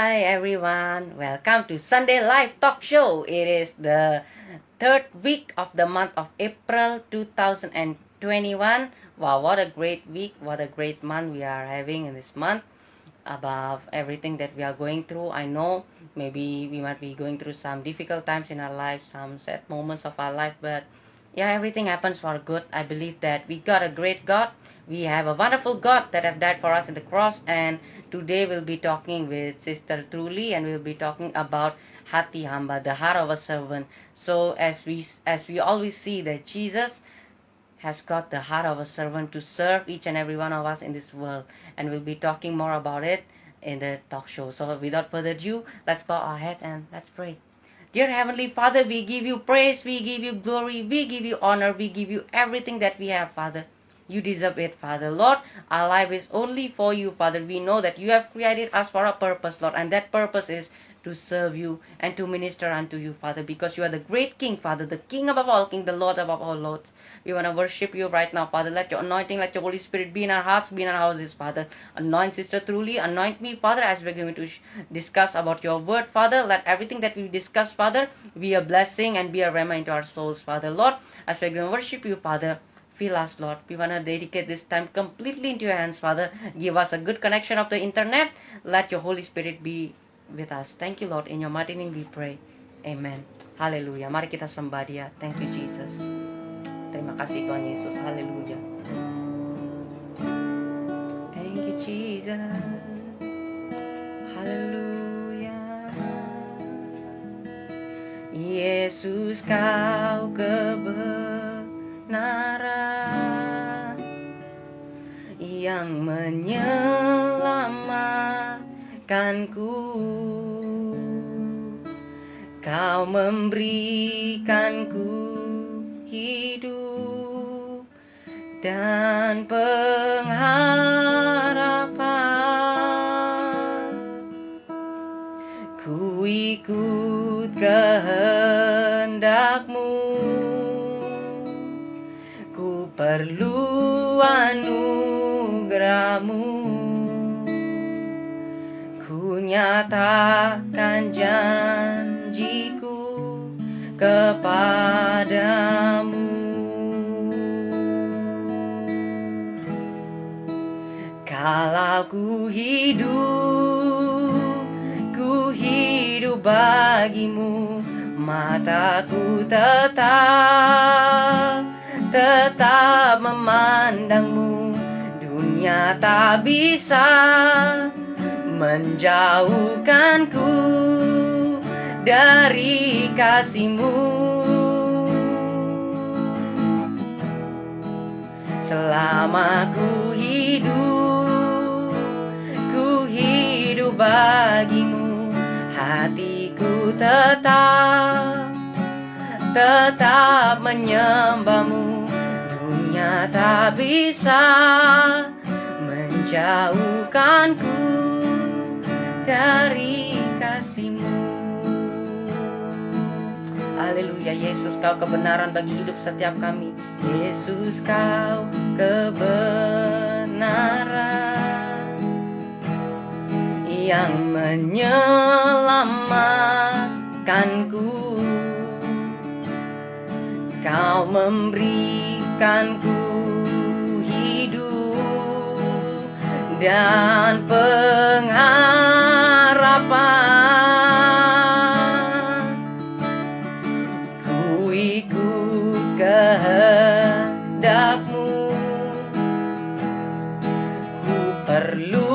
Hi everyone, welcome to Sunday Live Talk Show. It is the third week of the month of April 2021. Wow, what a great week, what a great month we are having in this month. Above everything that we are going through, I know maybe we might be going through some difficult times in our life, some sad moments of our life, but yeah, everything happens for good. I believe that we got a great God. We have a wonderful God that have died for us in the cross, and today we'll be talking with Sister Truly, and we'll be talking about Hati Hamba, the heart of a servant. So as we always see that Jesus has got the heart of a servant to serve each and every one of us in this world, and we'll be talking more about it in the talk show. So without further ado, let's bow our heads and let's pray. Dear Heavenly Father, we give you praise, we give you glory, we give you honor, we give you everything that we have, Father. You deserve it, Father. Lord, our life is only for you, Father. We know that you have created us for a purpose, Lord, and that purpose is to serve you and to minister unto you, Father, because you are the great King, Father, the King above all King, the Lord above all Lords. We want to worship you right now, Father. Let your anointing, let your Holy Spirit be in our hearts, be in our houses, Father. Anoint Sister Truly, anoint me, Father, as we're going to discuss about your word, Father. Let everything that we discuss, Father, be a blessing and be a rhema into our souls, Father. Lord, as we're going to worship you, Father, fill us, Lord. We want to dedicate this time completely into your hands, Father. Give us a good connection of the internet. Let your Holy Spirit be with us. Thank you, Lord. In your mighty name we pray. Amen. Hallelujah. Mari kita sembah Dia. Thank you, Jesus. Terima kasih Tuhan Yesus. Haleluya. Thank you, Jesus. Haleluya. Yesus, kau kebenaran yang menyelamatkanku. Kau memberikanku hidup dan pengharapan. Ku ikut kehendak-Mu, ku perlu anugerah-Mu. Ku nyatakan janjiku kepadamu. Kalau ku hidup bagimu, mataku tetap memandangmu. Dunia tak bisa menjauhkanku dari kasih-Mu. Selama ku hidup bagimu, hatiku tetap menyembah-Mu. Dunia tak bisa menjauhkanku dari kasih-Mu. Haleluya. Yesus, kau kebenaran bagi hidup setiap kami. Yesus, kau kebenaran yang menyelamatkanku. Kau memberikanku hidup dan pengharapan. Ku ikut kehendak-Mu, ku perlu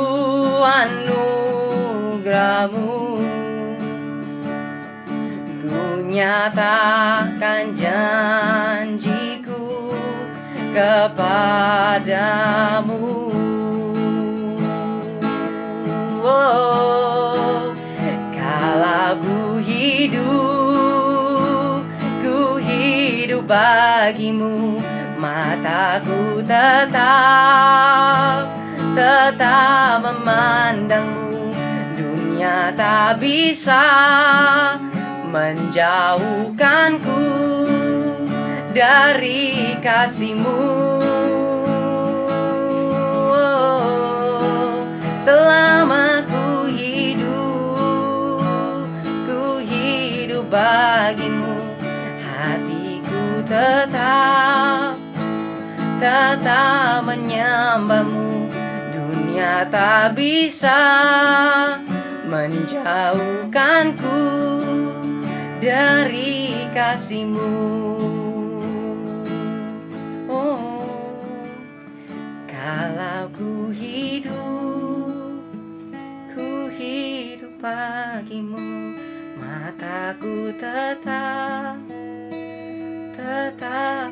anugerah-Mu. Ku nyatakan janjiku kepadamu. Oh, kalau ku hidup bagimu, mataku tetap memandangmu. Dunia tak bisa menjauhkanku dari kasih-Mu. Selama ku hidup bagimu. Hatiku tetap menyembahmu. Dunia tak bisa menjauhkanku dari kasih-Mu. Oh, kalau ku hidup bagimu. Mataku tetap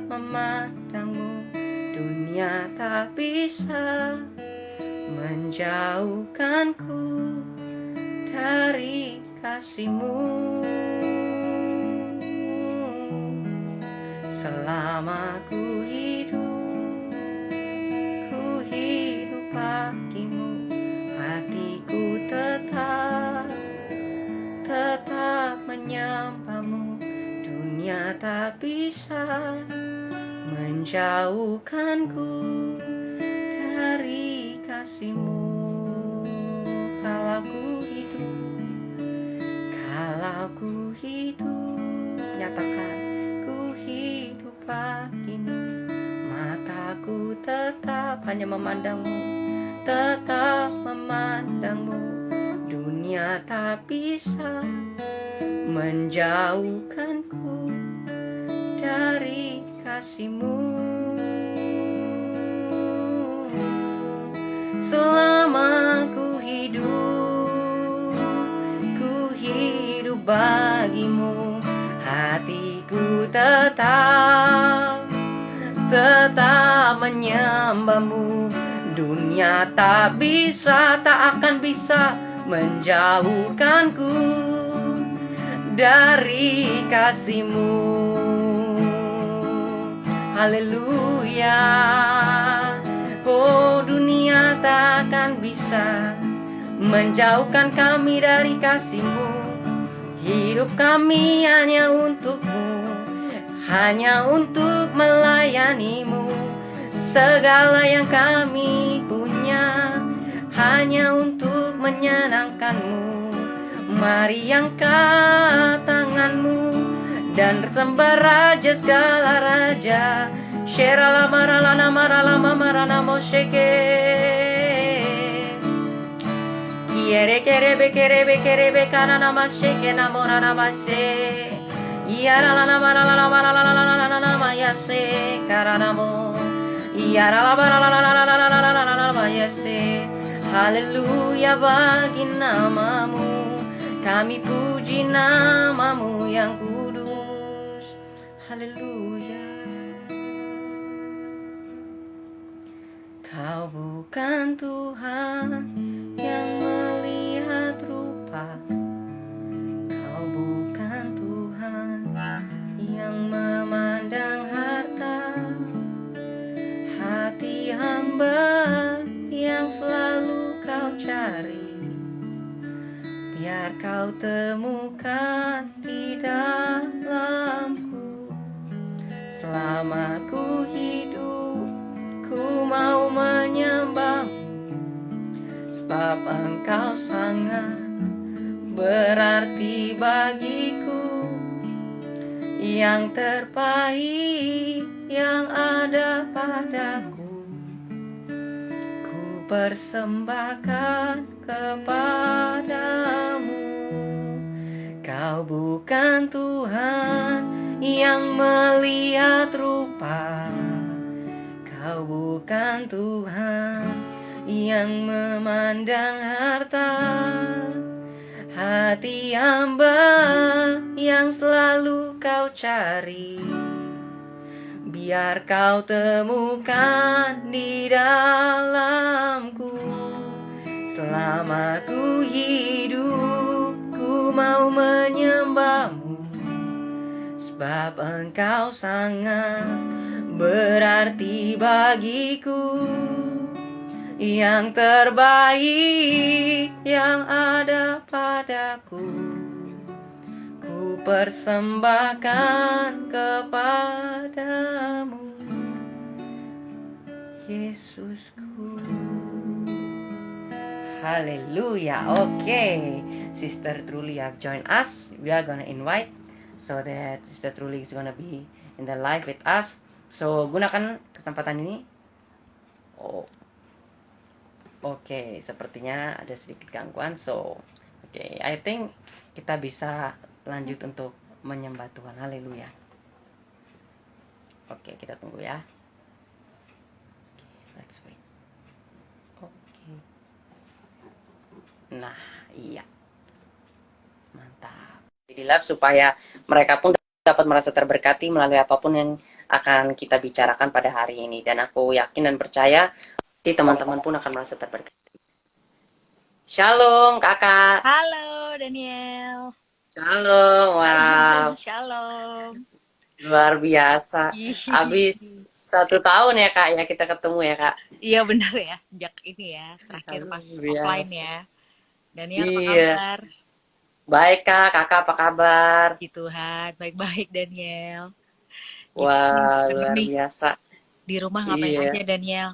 memandangmu. Dunia tak bisa menjauhkanku dari kasih-Mu. Selama ku hidup bagimu. Hatiku tetap menyembahmu. Dunia tak bisa menjauhkanku dari kasih-Mu. Kalau ku hidup, nyatakan ku hidup bagimu. Mataku tetap hanya memandangmu, Dunia tak bisa menjauhkanku dari kasih-Mu. Selama ku hidup bagimu. Hatiku tetap menyembahmu. Dunia tak akan bisa menjauhkanku dari kasih-Mu. Haleluya. Oh, dunia tak akan bisa menjauhkan kami dari kasih-Mu. Hidup kami hanya untuk-Mu, hanya untuk melayani-Mu. Segala yang kami punya hanya untuk menyenangkan-Mu. Mari angkat tangan-Mu dan sembah Raja segala raja. Sherala maralana maralama marana mosheke. Kiere kerebe kanana masheke namorana mashe. Yarala maralana maralana mayase karanamo. Yarala maralana mayase. Haleluya bagi nama-Mu. Kami puji nama-Mu yang kudus. Haleluya. Kau bukan Tuhan yang melihat rupa. Kau bukan Tuhan yang memandang harta. Hati hamba yang selalu Kau cari. Biar Kau temukan di dalamku. Selama ku hidup, ku mau menyembah-Mu. Sebab Engkau sangat berarti bagiku. Yang terbaik yang ada padaku, ku persembahkan kepadamu. Kau bukan Tuhan yang melihat rupa. Kau bukan Tuhan yang memandang harta. Hati hamba yang selalu Kau cari. Biar Kau temukan di dalamku. Selama ku hidup, ku mau menyembah-Mu. Sebab Engkau sangat berarti bagiku. Yang terbaik yang ada padaku, ku persembahkan kepadamu, Yesusku. Haleluya. Okay, Sister Truly have joined us. We are gonna invite so that Sister Truly is gonna be in the live with us. So gunakan kesempatan ini. Oh, oke, sepertinya ada sedikit gangguan. So, oke, I think kita bisa lanjut untuk menyembah Tuhan. Haleluya. Oke, kita tunggu ya. Let's wait. Oke. Nah, iya. Mantap. Di live supaya mereka pun dapat merasa terberkati melalui apapun yang akan kita bicarakan pada hari ini. Dan aku yakin dan percaya si teman-teman pun akan merasa terberkati. Shalom, Kakak. Halo, Daniel. Shalom, wow. Shalom. Luar biasa. Habis 1 tahun ya, Kak, ya kita ketemu ya, Kak. Iya benar ya, sejak ini ya, terakhir pas offline ya. Daniel apa Iya. kabar? Baik, Kak. Kakak apa kabar? Puji Tuhan, baik-baik Daniel. Wah, luar biasa. Di rumah ngapain Iya. aja Daniel?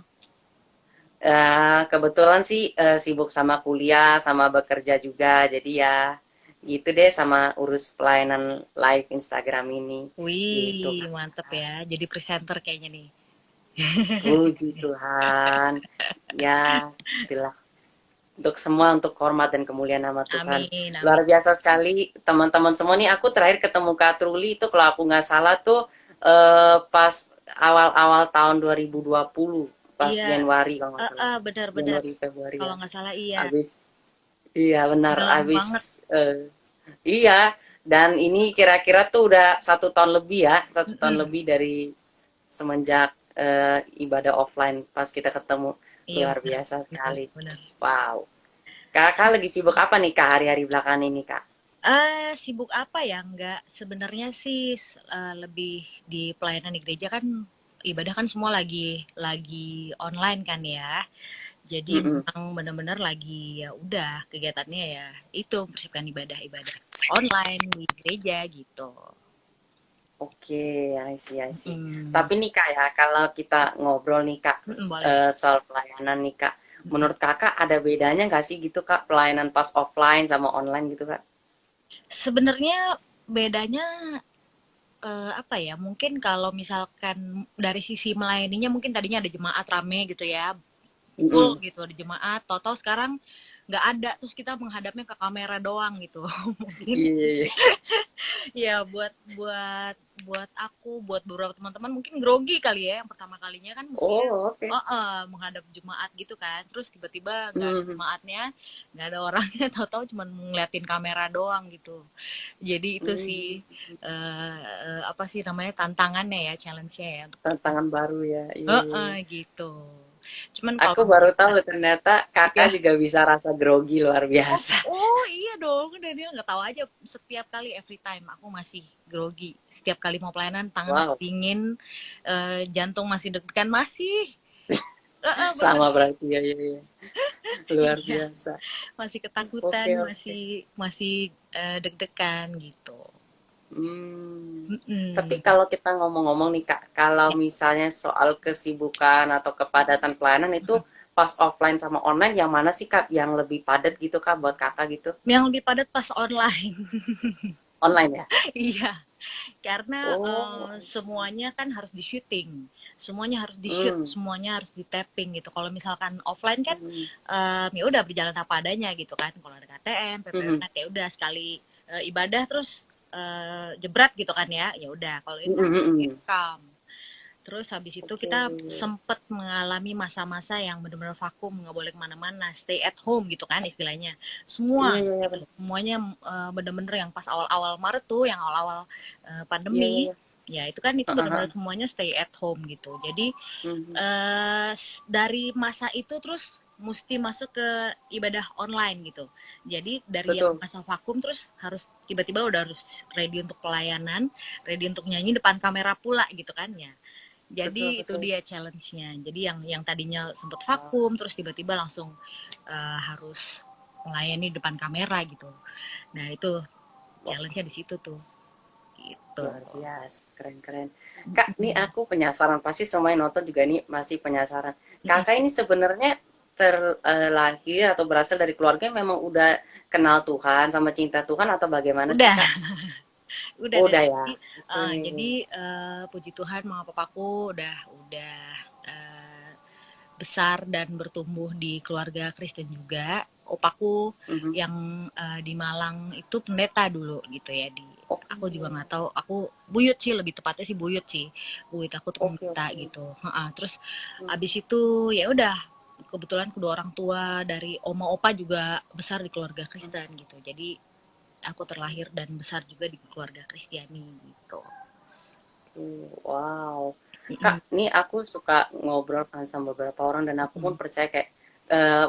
Kebetulan sih sibuk sama kuliah, sama bekerja juga. Jadi ya gitu deh, sama urus pelayanan live Instagram ini. Wih, Gitu. mantep ya. Jadi presenter kayaknya nih. Puji Tuhan. Ya, itulah. Untuk semua, untuk hormat dan kemuliaan nama Tuhan. Amin, amin. Luar biasa sekali teman-teman semua nih. Aku terakhir ketemu Kak Truli itu kalau aku nggak salah tuh pas awal-awal tahun 2020. Pas Iya. Januari kalau nggak salah. Benar-benar. Januari, Februari Kalau ya. nggak salah iya. Iya benar, Udah lama habis banget. iya. Dan ini kira-kira tuh udah 1 tahun lebih ya, 1 tahun lebih dari semenjak ibadah offline pas kita ketemu. Iya, Luar benar. biasa sekali. Benar. Wow. Kakak lagi sibuk apa nih Kak hari-hari belakangan ini Kak? Sibuk apa ya? Enggak, sebenarnya sih lebih di pelayanan di gereja kan ibadah kan semua lagi online kan ya. Jadi memang benar-benar lagi ya udah kegiatannya ya itu persiapkan ibadah online di gereja gitu. Oke, I see. Tapi nih Kak ya, kalau kita ngobrol nih Kak soal pelayanan nih Kak, menurut Kakak ada bedanya nggak sih gitu Kak pelayanan pas offline sama online gitu Kak? Sebenarnya bedanya apa ya? Mungkin kalau misalkan dari sisi melayaninya mungkin tadinya ada jemaat rame gitu ya, full gitu ada jemaat, total sekarang nggak ada, terus kita menghadapnya ke kamera doang gitu. Mungkin ya buat aku, buat beberapa teman-teman mungkin grogi kali ya yang pertama kalinya kan menghadap jemaat gitu kan, terus tiba-tiba nggak ada jemaatnya, nggak ada orangnya, tahu-tahu cuma ngeliatin kamera doang gitu. Jadi itu sih apa sih namanya tantangannya ya, challenge-nya ya. Tantangan baru ya. Gitu. Cuman aku baru tahu ternyata Kakak juga bisa rasa grogi luar biasa. Oh iya dong, Daniel nggak tahu aja, setiap kali every time aku masih grogi. Setiap kali mau pelayanan tangan dingin, jantung masih deg-degan masih. Sama berarti ya. Luar biasa. Masih ketakutan, masih deg-degan gitu. Tapi kalau kita ngomong-ngomong nih Kak, kalau misalnya soal kesibukan atau kepadatan pelayanan itu pas offline sama online yang mana sih Kak yang lebih padat gitu Kak buat Kakak gitu? Yang lebih padat pas online. Online ya? Iya. Karena semuanya kan harus di syuting, semuanya harus di shoot, semuanya harus di tapping gitu. Kalau misalkan offline kan ya udah berjalan apa adanya gitu kan. Kalau ada KTM, PPN, ya udah sekali ibadah terus jebret gitu kan ya udah. Kalau ini rekam. Terus habis itu kita sempet mengalami masa-masa yang benar-benar vakum, nggak boleh kemana-mana, stay at home gitu kan istilahnya. Semuanya benar-benar yang pas awal-awal Maret tuh, yang awal-awal pandemi, ya itu kan itu benar-benar semuanya stay at home gitu. Jadi dari masa itu terus mesti masuk ke ibadah online gitu. Jadi dari yang masa vakum terus harus tiba-tiba udah harus ready untuk pelayanan, ready untuk nyanyi depan kamera pula gitu kan ya. Jadi itu dia challenge-nya. Jadi yang tadinya sempat vakum terus tiba-tiba langsung harus melayani depan kamera gitu. Nah, itu challenge-nya di situ tuh. Gitu. Luar biasa, keren. Kak, nih aku penasaran, pasti semua yang nonton juga nih masih penasaran. Kakak ini sebenarnya terlahir atau berasal dari keluarga yang memang udah kenal Tuhan sama cinta Tuhan atau bagaimana sih Kak? Udah Oh, dari udah ya. jadi Oke. puji Tuhan mama papaku udah eh, besar dan bertumbuh di keluarga Kristen juga. Opaku Mhm. yang di Malang itu pendeta dulu gitu ya di Oke. aku juga nggak tahu, aku buyut sih, lebih tepatnya sih buyut sih, buyut aku tuh Oke, pendeta oke. gitu. Terus Hmm. abis itu ya udah, kebetulan kedua orang tua dari oma opa juga besar di keluarga Kristen gitu, jadi aku terlahir dan besar juga di keluarga Kristiani gitu. Wow. Mm-mm. Kak, nih aku suka ngobrol kan sama beberapa orang dan aku pun Mm-mm. percaya kayak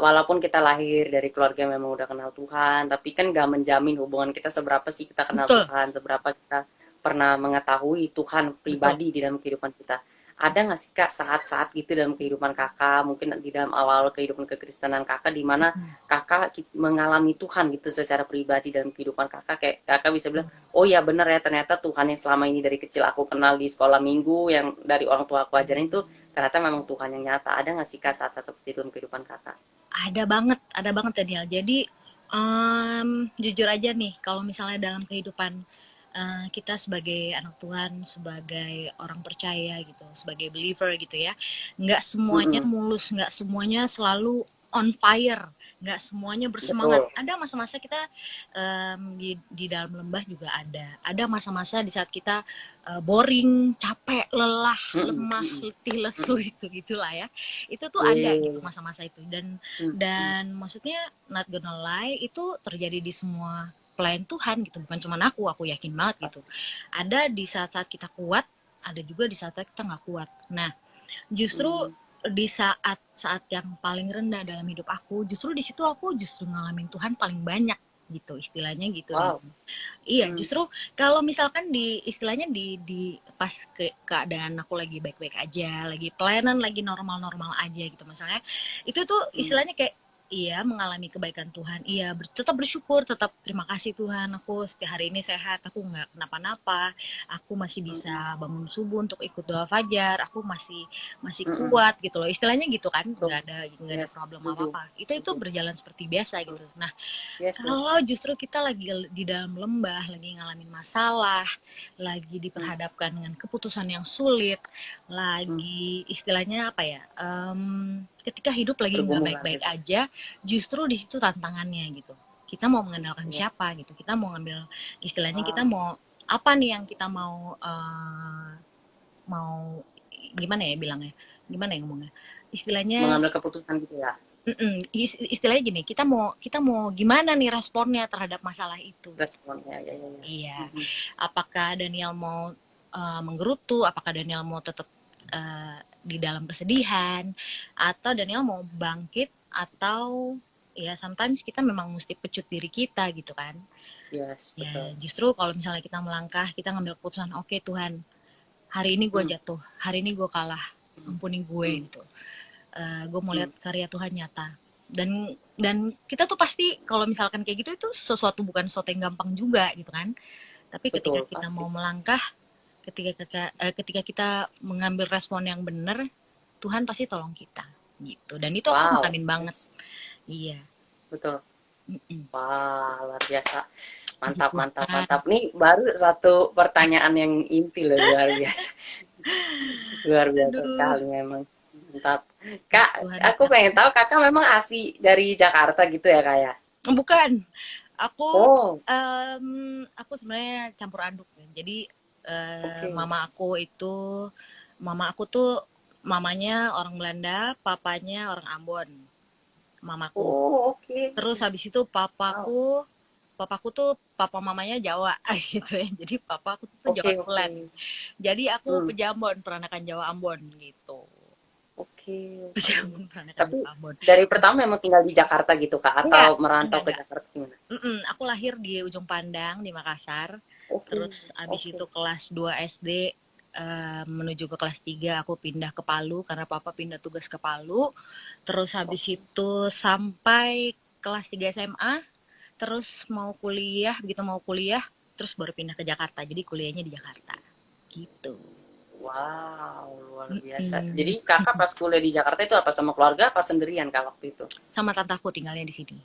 walaupun kita lahir dari keluarga yang memang udah kenal Tuhan, tapi kan gak menjamin hubungan kita seberapa sih kita kenal Betul, Tuhan, seberapa kita pernah mengetahui Tuhan betul. pribadi di dalam kehidupan kita. Ada nggak sih Kak saat-saat gitu dalam kehidupan Kakak, mungkin di dalam awal kehidupan kekristenan Kakak, di mana Mm-mm. Kakak mengalami Tuhan gitu secara pribadi dalam kehidupan Kakak, kayak Kakak bisa bilang, Betul. oh iya bener ya, ternyata Tuhan yang selama ini dari kecil aku kenal di sekolah minggu, yang dari orang tua aku ajarin itu ternyata memang Tuhan yang nyata. Ada nggak sih Kak saat-saat seperti itu dalam kehidupan Kakak? Ada banget Daniel. Jadi jujur aja nih, kalau misalnya dalam kehidupan kita sebagai anak Tuhan, sebagai orang percaya gitu, sebagai believer gitu ya, nggak semuanya Mm-mm. mulus, nggak semuanya selalu on fire, nggak semuanya bersemangat. Betul. Ada masa-masa kita di dalam lembah juga ada masa-masa di saat kita boring, capek, lelah, Mm-mm. lemah, Mm-mm. letih, lesu, Mm-mm. itu gitulah ya. Itu tuh ada gitu Iya. masa-masa itu, Mm-mm. dan maksudnya not gonna lie, itu terjadi di semua pelayan Tuhan gitu, bukan cuma aku yakin banget gitu. Ada di saat-saat kita kuat, ada juga di saat-saat kita nggak kuat. Nah, justru Mm. di saat-saat yang paling rendah dalam hidup aku, justru di situ aku justru ngalamin Tuhan paling banyak gitu, istilahnya gitu. Dan Wow. iya, Mm. justru kalau misalkan di istilahnya di pas keadaan aku lagi baik-baik aja, lagi pelayanan lagi normal-normal aja gitu misalnya, itu tuh Mm. istilahnya kayak iya mengalami kebaikan Tuhan, iya tetap bersyukur, tetap terima kasih Tuhan, aku setiap hari ini sehat, aku nggak kenapa-napa, aku masih Mm. bisa bangun subuh untuk ikut doa fajar, aku masih masih Mm-mm. kuat gitu loh, istilahnya gitu kan, Tuh. nggak ada Yes, problem apa setuju. apa, itu Setuju. berjalan seperti biasa Mm. gitu. Nah, Yes, yes. kalau justru kita lagi di dalam lembah, lagi ngalamin masalah, lagi Mm. diperhadapkan dengan keputusan yang sulit, Mm. lagi istilahnya apa ya, ketika hidup lagi nggak Bergumul lah baik-baik gitu. aja, justru di situ tantangannya gitu. Kita mau mengandalkan Iya. siapa gitu, kita mau ngambil, istilahnya kita Wow. mau apa nih yang kita mau gimana ya bilangnya, gimana ya ngomongnya, istilahnya. Mengambil keputusan gitu ya. Istilahnya gini, kita mau gimana nih responnya terhadap masalah itu gitu. Responnya ya ya ya. Iya, Mhm. apakah Daniel mau menggerutu, apakah Daniel mau tetap di dalam kesedihan, atau Daniel mau bangkit, atau ya sometimes kita memang mesti pecut diri kita gitu kan. Yes, Ya betul. justru kalau misalnya kita melangkah, kita ngambil keputusan, oke Tuhan, hari ini gue Mm. jatuh, hari ini gue kalah, Mm. ampuni gue Mm. gitu. Gue mau Mm. lihat karya Tuhan nyata, dan kita tuh pasti kalau misalkan kayak gitu itu sesuatu, bukan sesuatu yang gampang juga gitu kan, tapi ketika Betul, kita pasti. mau melangkah, ketika kita mengambil respon yang benar, Tuhan pasti tolong kita gitu, dan itu aku Wow. ngalamin banget. Yes, Iya. betul. Mm-mm. Wah, luar biasa. Puji Mantap, mantap, Tuhan. mantap. Nih baru satu pertanyaan yang inti loh, luar biasa. Luar biasa Aduh, sekali memang. Mantap. puji Kak, Tuhan aku ya. pengen tahu kakak memang asli dari Jakarta gitu ya, Kak ya? Bukan, aku Oh, aku sebenarnya campur aduk ya. Jadi oke. mama aku tuh mamanya orang Belanda, papanya orang Ambon, mamaku. Oh, oke. Terus habis itu Wow. papaku tuh papa mamanya Jawa gitu ya. Jadi papaku tuh Jawa Oke, oke. Tulen. Jadi aku Hmm, Pejambon, peranakan Jawa Ambon gitu. oke, oke. Pejambon, peranakan Tapi Jawa Ambon. dari pertama memang tinggal di Jakarta gitu, Kak? Enggak, Atau merantau ke enggak. Jakarta gimana? Aku lahir di Ujung Pandang di Makassar. Oke, Terus abis oke. itu kelas 2 SD menuju ke kelas 3 aku pindah ke Palu karena papa pindah tugas ke Palu. Terus habis Oke. itu sampai kelas 3 SMA, terus begitu mau kuliah, terus baru pindah ke Jakarta. Jadi kuliahnya di Jakarta. Gitu. Wow, luar biasa. Mm-mm. Jadi kakak pas kuliah di Jakarta itu apa sama keluarga, apa sendirian kak waktu itu? Sama tante aku tinggalnya di sini.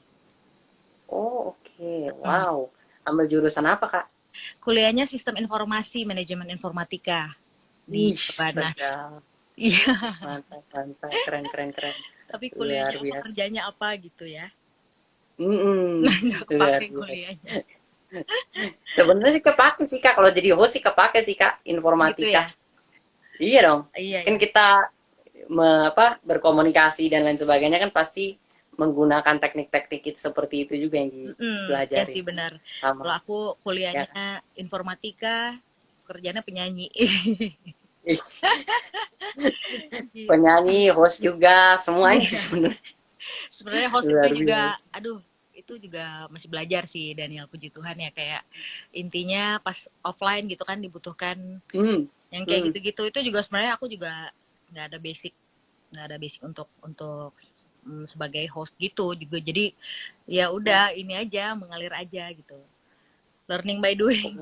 Oh, oke. Mm. Wow. Ambil jurusan apa, Kak? Kuliahnya sistem informasi, manajemen informatika di Ih, Perbanas. sedap. Iya, Mantap, mantap. Keren, keren, keren. tapi Luar kuliahnya apa, biasa. kerjanya apa gitu ya. Mm-mm. Nggak Luar kepake biasa. kuliahnya. Sebenarnya sih kepake sih Kak. Kalau jadi host sih kepake sih Kak, Gitu ya. informatika. Iya dong. Iya Kan ya. kita berkomunikasi dan lain sebagainya kan pasti menggunakan teknik-teknik seperti itu juga yang Ya dipelajari sih benar. sama Kalau aku ya kuliahnya kan. informatika, kerjanya penyanyi. Ih, Gitu. penyanyi, host juga, semuanya sih Iya. sebenarnya Sebenarnya host itu luar juga, biasa. aduh, itu juga masih belajar sih Daniel, puji Tuhan ya, kayak intinya pas offline gitu kan dibutuhkan Hmm, yang kayak hmm. gitu-gitu, itu juga sebenarnya aku juga nggak ada basic, untuk sebagai host gitu juga. Jadi ya udah ini aja, mengalir aja gitu, learning by doing.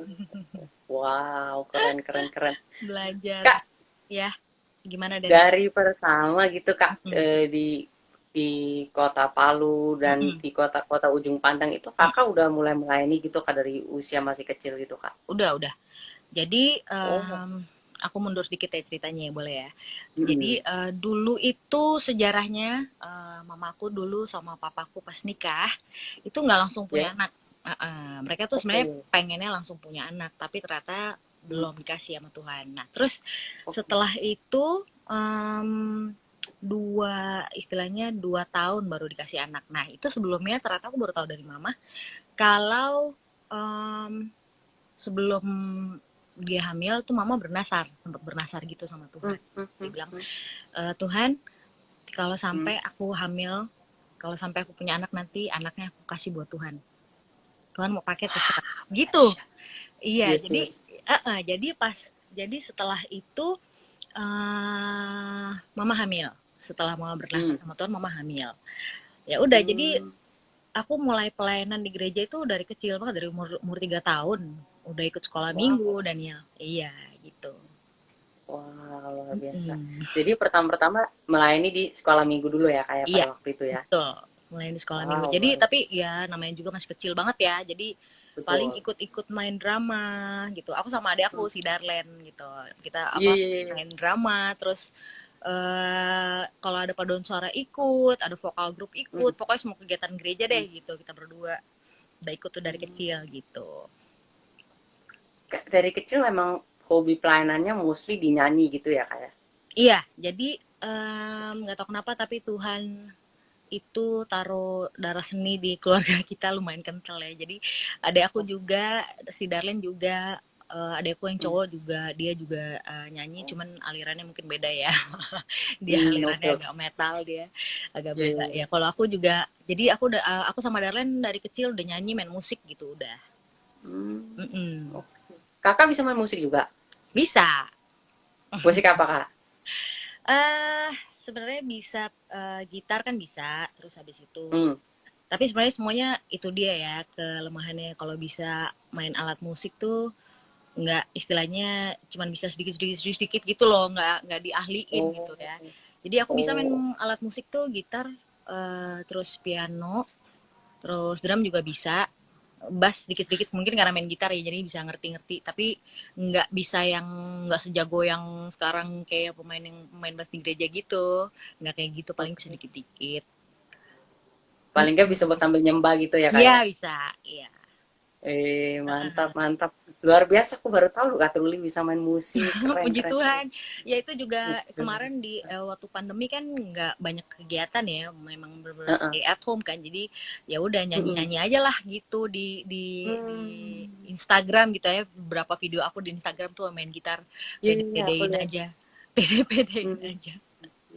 Wow, keren, keren, keren. Belajar Kak, ya. Gimana Daniel? dari pertama gitu Kak, Mm-mm. di kota Palu dan Mm-mm. di kota-kota ujung pandang itu Mm. Kakak udah mulai melayani gitu Kak dari usia masih kecil gitu Kak. Udah. Jadi Oh, aku mundur sedikit ya ceritanya ya, boleh ya. Jadi mm-mm. dulu itu sejarahnya, mamaku dulu sama papaku pas nikah itu nggak langsung punya Yes. anak. Mereka tuh sebenarnya Oke. pengennya langsung punya anak, tapi ternyata Hmm, belum dikasih sama Tuhan. Nah, terus oke. setelah itu istilahnya 2 tahun baru dikasih anak. Nah, itu sebelumnya ternyata aku baru tahu dari mama kalau sebelum dia hamil tuh mama sempat bernasar gitu sama Hmm, Tuhan. hmm, Dia hmm, bilang, hmm, Tuhan, kalau hmm. sampai aku hamil, kalau sampai aku punya anak nanti, anaknya aku kasih buat Tuhan. Tuhan mau pakai terserah. Gitu. Dahsyat. Iya, Yes, jadi yes. jadi setelah itu mama hamil. Setelah mama bernasar Hmm, sama Tuhan, mama hamil. Ya udah, jadi hmm. aku mulai pelayanan di gereja itu dari kecil banget, dari umur umur 3 tahun udah ikut sekolah minggu, Wow. Daniel. Iya, gitu. Wah, luar biasa. Mm-mm. Jadi pertama-pertama melayani di sekolah minggu dulu ya, kayak Iya, pada waktu itu ya. betul. Mulai di sekolah minggu. Wow, Jadi luar tapi biasa. ya namanya juga masih kecil banget ya. Jadi paling Betul. ikut-ikut main drama gitu. Aku sama adik aku Hmm. si Darlen gitu. Kita Iya, apa, iya, iya. main drama, terus kalau ada paduan suara ikut, ada vokal grup ikut, Hmm. pokoknya semua kegiatan gereja deh Hmm. gitu. Kita berdua udah ikut tuh dari Hmm. kecil gitu. Kak, dari kecil memang hobi pelayanannya mostly dinyanyi gitu ya, kayak. Iya, jadi nggak tahu kenapa tapi Tuhan itu taruh darah seni di keluarga kita lumayan kental ya. Jadi adek aku Oh, juga, si Darlene juga, adekku yang hmm. cowok juga, dia juga nyanyi, Oh. cuman alirannya mungkin beda ya. Dia Hmm, oke, alirannya oke. agak metal, dia agak Iya, beda iya, ya. iya. Kalau aku juga, jadi aku sama Darlene dari kecil udah nyanyi, main musik gitu udah. Hmm, Mm-mm. oke. Kakak bisa main musik juga? Bisa. Musik apa, Kak? eh Sebenarnya bisa, gitar kan bisa, terus habis itu Hmm. tapi sebenarnya semuanya itu dia ya kelemahannya, kalau bisa main alat musik tuh nggak, istilahnya cuman bisa sedikit sedikit sedikit, sedikit gitu loh, nggak diahliin gitu Oh, ya. Jadi aku bisa main oh. alat musik tuh gitar, terus piano, terus drum juga bisa, bass dikit-dikit mungkin karena main gitar ya, jadi bisa ngerti-ngerti, tapi nggak bisa yang, nggak sejago yang sekarang kayak pemain bass di gereja gitu, nggak kayak gitu, paling bisa Oke. dikit-dikit. Paling nggak bisa buat sambil nyembah gitu ya, Kak Iya ya? bisa, iya. Mantap, mantap. Luar biasa, aku baru tahu Kak Truli bisa main musik. Keren, Puji keren, keren. Tuhan. Ya itu juga Betul. kemarin di waktu pandemi kan nggak banyak kegiatan ya, memang benar-benar Heeh. stay at home kan. Jadi ya udah Mm-mm. nyanyi-nyanyi aja lah gitu di Hmm. Instagram gitu ya. Beberapa video aku di Instagram tuh main gitar, Iya, iya, iya, aku pede-pedein lihat. aja. Pede-pedein Hmm. aja.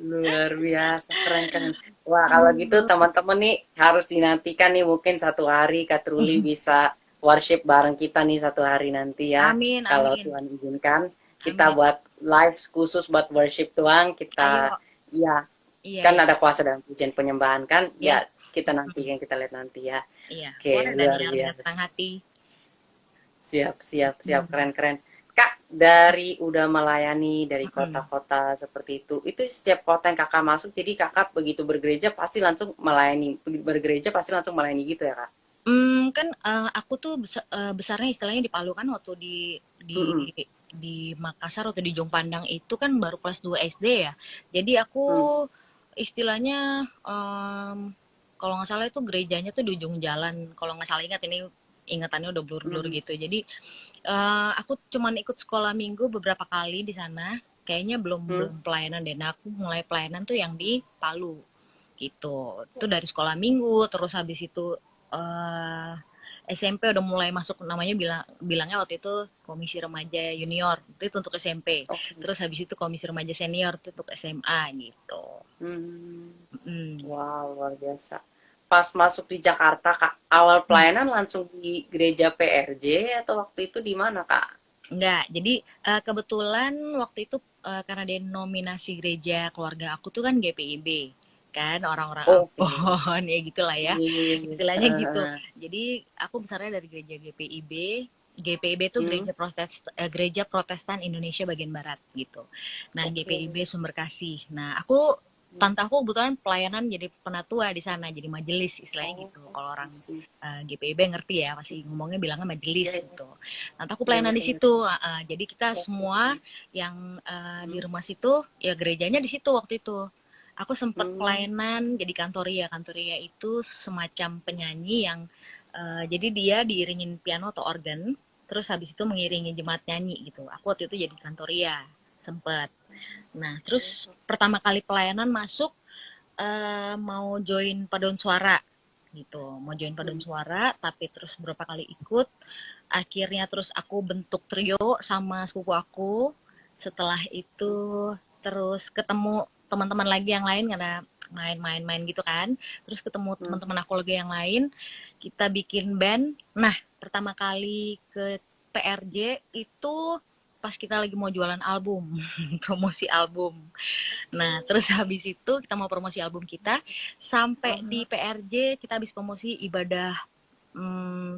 Luar biasa, keren, keren. Wah, kalau gitu Hmm. teman-teman nih harus dinantikan nih mungkin satu hari Kak Truli bisa worship bareng kita nih satu hari nanti ya. Amin, Kalau amin. Tuhan izinkan, kita Amin. buat live khusus buat worship Tuhan. Kita, Ayo. ya, Iya, kan iya. ada puasa dan pujian penyembahan kan. Ya, Yes. kita Mm. nantikan, kita lihat nanti ya. Iya, Oke, boleh luar Daniel dengan senang biasa. hati. Siap, siap, siap, Hmm. keren, keren. Kak, dari udah melayani dari Mm-mm. kota-kota seperti itu setiap kota yang kakak masuk, jadi kakak begitu bergereja pasti langsung melayani, gitu ya kak? Kan aku tuh besarnya istilahnya di Palu kan waktu di Mm-mm. di Makassar atau di Jong Pandang itu kan baru kelas 2 SD ya. Jadi aku Mm. istilahnya kalau nggak salah itu gerejanya tuh di ujung jalan. Kalau nggak salah ingat ini ingatannya udah blur-blur Mm. gitu. Jadi aku cuman ikut sekolah minggu beberapa kali di sana. Kayaknya belum Mm. belum pelayanan deh. Nah, aku mulai pelayanan tuh yang di Palu gitu. Itu dari sekolah minggu, terus habis itu eh SMP udah mulai masuk namanya bilangnya waktu itu komisi remaja junior itu untuk SMP. Oke. Terus habis itu komisi remaja senior itu untuk SMA gitu. Hmm. Mm. Wow, luar biasa. Pas masuk di Jakarta, Kak, awal pelayanan langsung di gereja PRJ atau waktu itu di mana, Kak? Enggak, jadi kebetulan waktu itu karena denominasi gereja keluarga aku tuh kan GPIB, kan orang-orang Oke. Ambon ya gitulah ya, Iya, iya, iya. istilahnya gitu. Heeh. Jadi aku besarnya dari gereja GPIB. GPIB itu Hmm. Gereja Protestan Indonesia bagian Barat gitu. Nah, Oke. GPIB Sumber Kasih. Nah, aku tante aku kebetulan pelayanan jadi penatua di sana, jadi majelis istilahnya Oh, gitu. Kalau orang sih. GPIB ngerti ya, masih ngomongnya bilangnya majelis Iya, iya. gitu. Nanti aku Iya, pelayanan di ngerti, situ. ngerti. Jadi kita Oke. semua yang di Hmm. rumah situ, ya gerejanya di situ waktu itu. Aku sempat Hmm. pelayanan jadi kantoria. Kantoria itu semacam penyanyi yang jadi dia diiringin piano atau organ, terus habis itu mengiringi jemaat nyanyi gitu. Aku waktu itu jadi kantoria, sempet. Nah, terus pertama kali pelayanan masuk mau join paduan suara gitu, mau join paduan Hmm. suara, tapi terus beberapa kali ikut, akhirnya terus aku bentuk trio sama sepupu aku. Setelah itu terus ketemu teman-teman lagi yang lain karena main-main-main gitu kan, terus ketemu Hmm. teman-teman aku lagi yang lain, kita bikin band. Nah, pertama kali ke PRJ itu pas kita lagi mau jualan album, promosi album. Nah, terus habis itu kita mau promosi album kita, sampai di PRJ kita habis promosi ibadah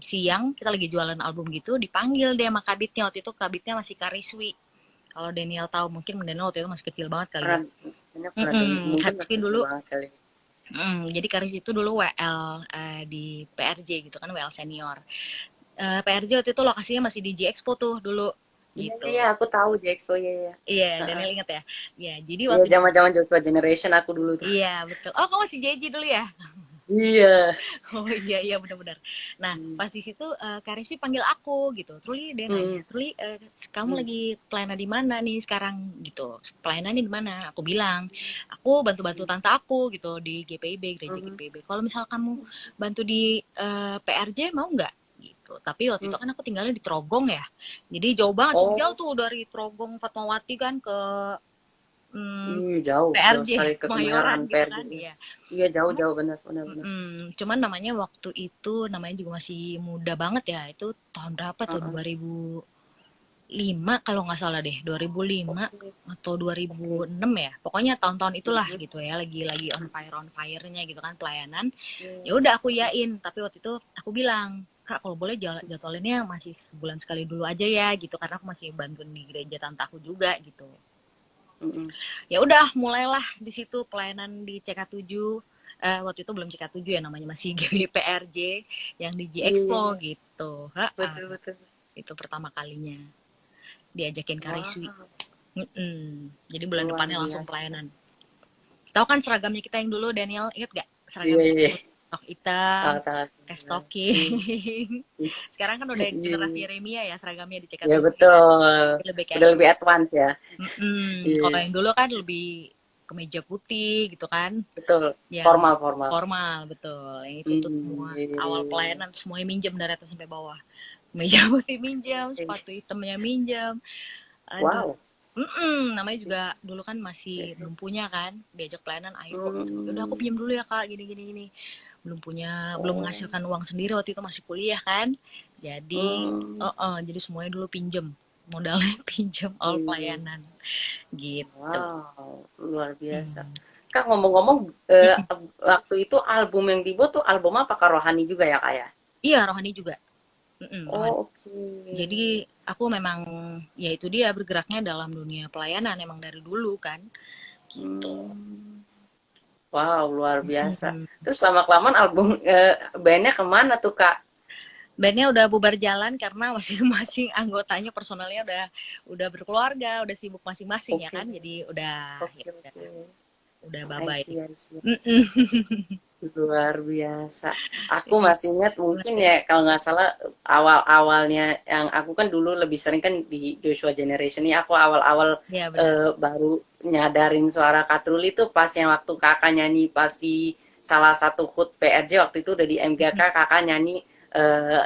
siang, kita lagi jualan album gitu, dipanggil deh sama kabitnya. Waktu itu kabitnya masih Kariswi. Kalau Daniel tahu, mungkin Daniel waktu itu masih kecil banget kali ya. Pernah, kayaknya pernah dengar, mungkin masih Kariswi kecil dulu, banget kali. jadi Kariswi itu dulu WL di PRJ gitu kan, WL senior. PRJ waktu itu lokasinya masih di J Expo tuh dulu Iya, iya, gitu. iya, aku tahu di Expo, iya, iya. Iya, Heeh. Daniel inget ya. Ya, jadi Iya, waktu zaman-zaman Joshua Generation aku dulu tuh. iya betul. Oh, kamu masih JJ dulu ya? Iya. Oh iya iya benar-benar. Nah Hmm. pas di situ Kak Rizky panggil aku gitu. Truli dia nanya, Hmm. Truli kamu Hmm. lagi pelayanan di mana nih sekarang gitu? Pelayanan di mana? Aku bilang, aku bantu-bantu tante aku gitu di GPIB gereja Hmm. GPIB. Kalau misal kamu bantu di PRJ mau nggak? Gitu. Tapi waktu itu Hmm. kan aku tinggalnya di Trogong ya. Jadi jauh banget, cukup jauh Oh, tuh dari Trogong Fatmawati kan ke hmm, jauh, jauh PRJ sekali ke Kemayoran Kemayoran gitu PRJ. kan. Iya. Iya, jauh, Cuman jauh, benar, benar, benar. Cuman namanya waktu itu namanya juga masih muda banget ya. Itu tahun berapa tuh? Heeh. 2005 kalau nggak salah deh. 2005 Oke, atau oke. 2006 ya. Pokoknya tahun-tahun itulah Hmm. gitu ya. Lagi on fire-nya gitu kan pelayanan. Ya Hmm. udah aku yain. Tapi waktu itu aku bilang, Kak, kalau boleh jadwalinnya masih sebulan sekali dulu aja ya gitu, karena aku masih bantuin di gereja tante aku juga gitu. Hmm. Ya udah mulailah di situ pelayanan di CK7. Waktu itu belum CK7 ya, namanya masih GBPRJ yang di G Iya, iya, Expo iya. gitu. Betul, betul. Itu pertama kalinya diajakin Wah, Kariswi. Jadi bulan luar depannya langsung biasa. pelayanan. Tahu kan seragamnya kita yang dulu, Daniel, inget gak Iya, seragamnya iya. dulu? Stok hitam, Tahu, tahu. Iya. restocking. Ih, Sekarang kan udah iya, generasi iya. Yeremia ya seragamnya di Ya, CK7 ya. betul. Lebih Udah lebih casual. advance ya. Kalau Iya, yang dulu kan lebih kemeja putih gitu kan, betul. yang Formal, formal. formal betul. Yang itu tuh semua awal Iya. pelayanan semuanya minjem dari atas sampai bawah. Meja putih minjam, Iya. sepatu hitamnya minjam. Aduh. Wow. Namanya juga dulu kan masih belum punya kan, diajak pelayanan, ayo gitu. Udah aku Hmm. pinjam dulu ya kak, gini gini gini. Belum punya, belum Oh. menghasilkan uang sendiri waktu itu masih kuliah kan. Jadi, Hmm. jadi semuanya dulu pinjem, modalnya pinjem all Iya. pelayanan gitu. Wow, luar biasa. Hmm. Kak, ngomong-ngomong, waktu itu album yang dibuat tuh album apa, Kak? Rohani juga ya, Kak, ya? Iya, rohani juga. Rohani. Oh, oke. Jadi aku memang ya itu dia bergeraknya dalam dunia pelayanan emang dari dulu kan gitu. Hmm. Wow, luar biasa. Mm-mm. Terus lama-kelamaan album bandnya kemana tuh Kak? Bandnya udah bubar jalan karena masing-masing anggotanya personalnya udah berkeluarga, udah sibuk masing-masing ya Oke, kan. Jadi udah ya oke, oke. udah I bye-bye. see, I see. Mm-mm. Luar biasa. Aku Iya, masih ingat mungkin ya kalau nggak salah awal-awalnya yang aku kan dulu lebih sering kan di Joshua Generation ini aku awal-awal iya, benar. baru nyadarin suara Katruli itu pas yang waktu kakak nyanyi pas di salah satu HUT PRJ waktu itu udah di MGK Mm-mm. kakak nyanyi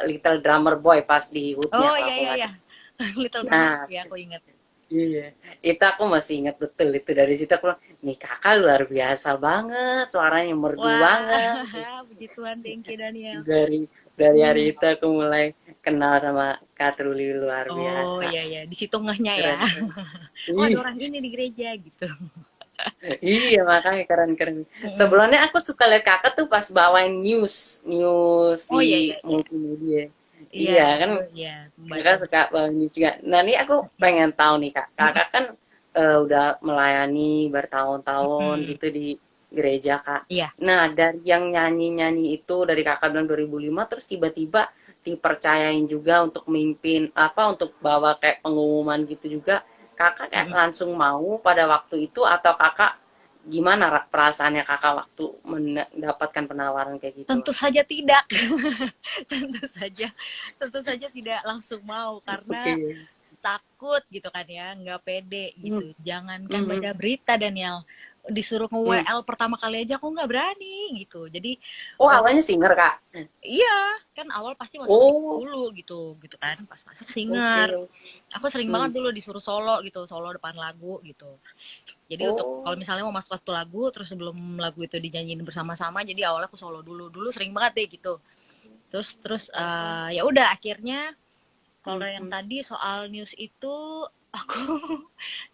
Little Drummer Boy pas di HUT-nya Oh kalau iya aku iya nggak iya. salah. Little Drummer Nah, ya aku ingat. iya, itu aku masih ingat betul itu dari situ aku bilang, nih kakak luar biasa banget, suaranya merdu Wah, banget. puji Tuhan, thank you Daniel. Dari hari Hmm. itu aku mulai kenal sama Kak Truli luar Oh biasa. iya iya, di situ ngehnya ya. Keren, keren. Oh ada Ih, orang ini di gereja gitu. iya makanya keren-keren. Mm-mm. Sebelumnya aku suka lihat kakak tuh pas bawain news, news Oh di iya iya iya. multimedia. Iya, Iya kan, dulu ya kakak pembaca. suka bawain news juga. Nah ini aku pengen tahu nih kak, Mm-mm. kakak kan udah melayani bertahun-tahun Mm-mm. gitu di gereja kak. Iya. Nah dari yang nyanyi-nyanyi itu dari kakak bilang 2005 terus tiba-tiba dipercayain juga untuk mimpin apa untuk bawa kayak pengumuman gitu juga kakak kayak Mm-mm. langsung mau pada waktu itu atau kakak gimana perasaannya kakak waktu mendapatkan penawaran kayak gitu? Tentu saja tidak. tentu saja, tentu saja tidak langsung mau karena Oke. takut gitu kan ya, nggak pede Hmm, gitu. Jangankan hmm, baca berita Daniel, disuruh hmm. nge-WL pertama kali aja aku nggak berani gitu. Jadi Oh eh, awalnya singer kak? iya kan awal pasti masuk singer Oh dulu gitu kan. Pas masuk oke. singer, aku sering banget Hmm. dulu disuruh solo gitu, solo depan lagu gitu. Jadi untuk kalau Oh. misalnya mau masuk satu lagu, terus sebelum lagu itu dinyanyiin bersama-sama, jadi awalnya aku solo dulu. Dulu sering banget deh gitu. Terus ya udah akhirnya kalau Hmm, yang hmm, tadi soal news itu aku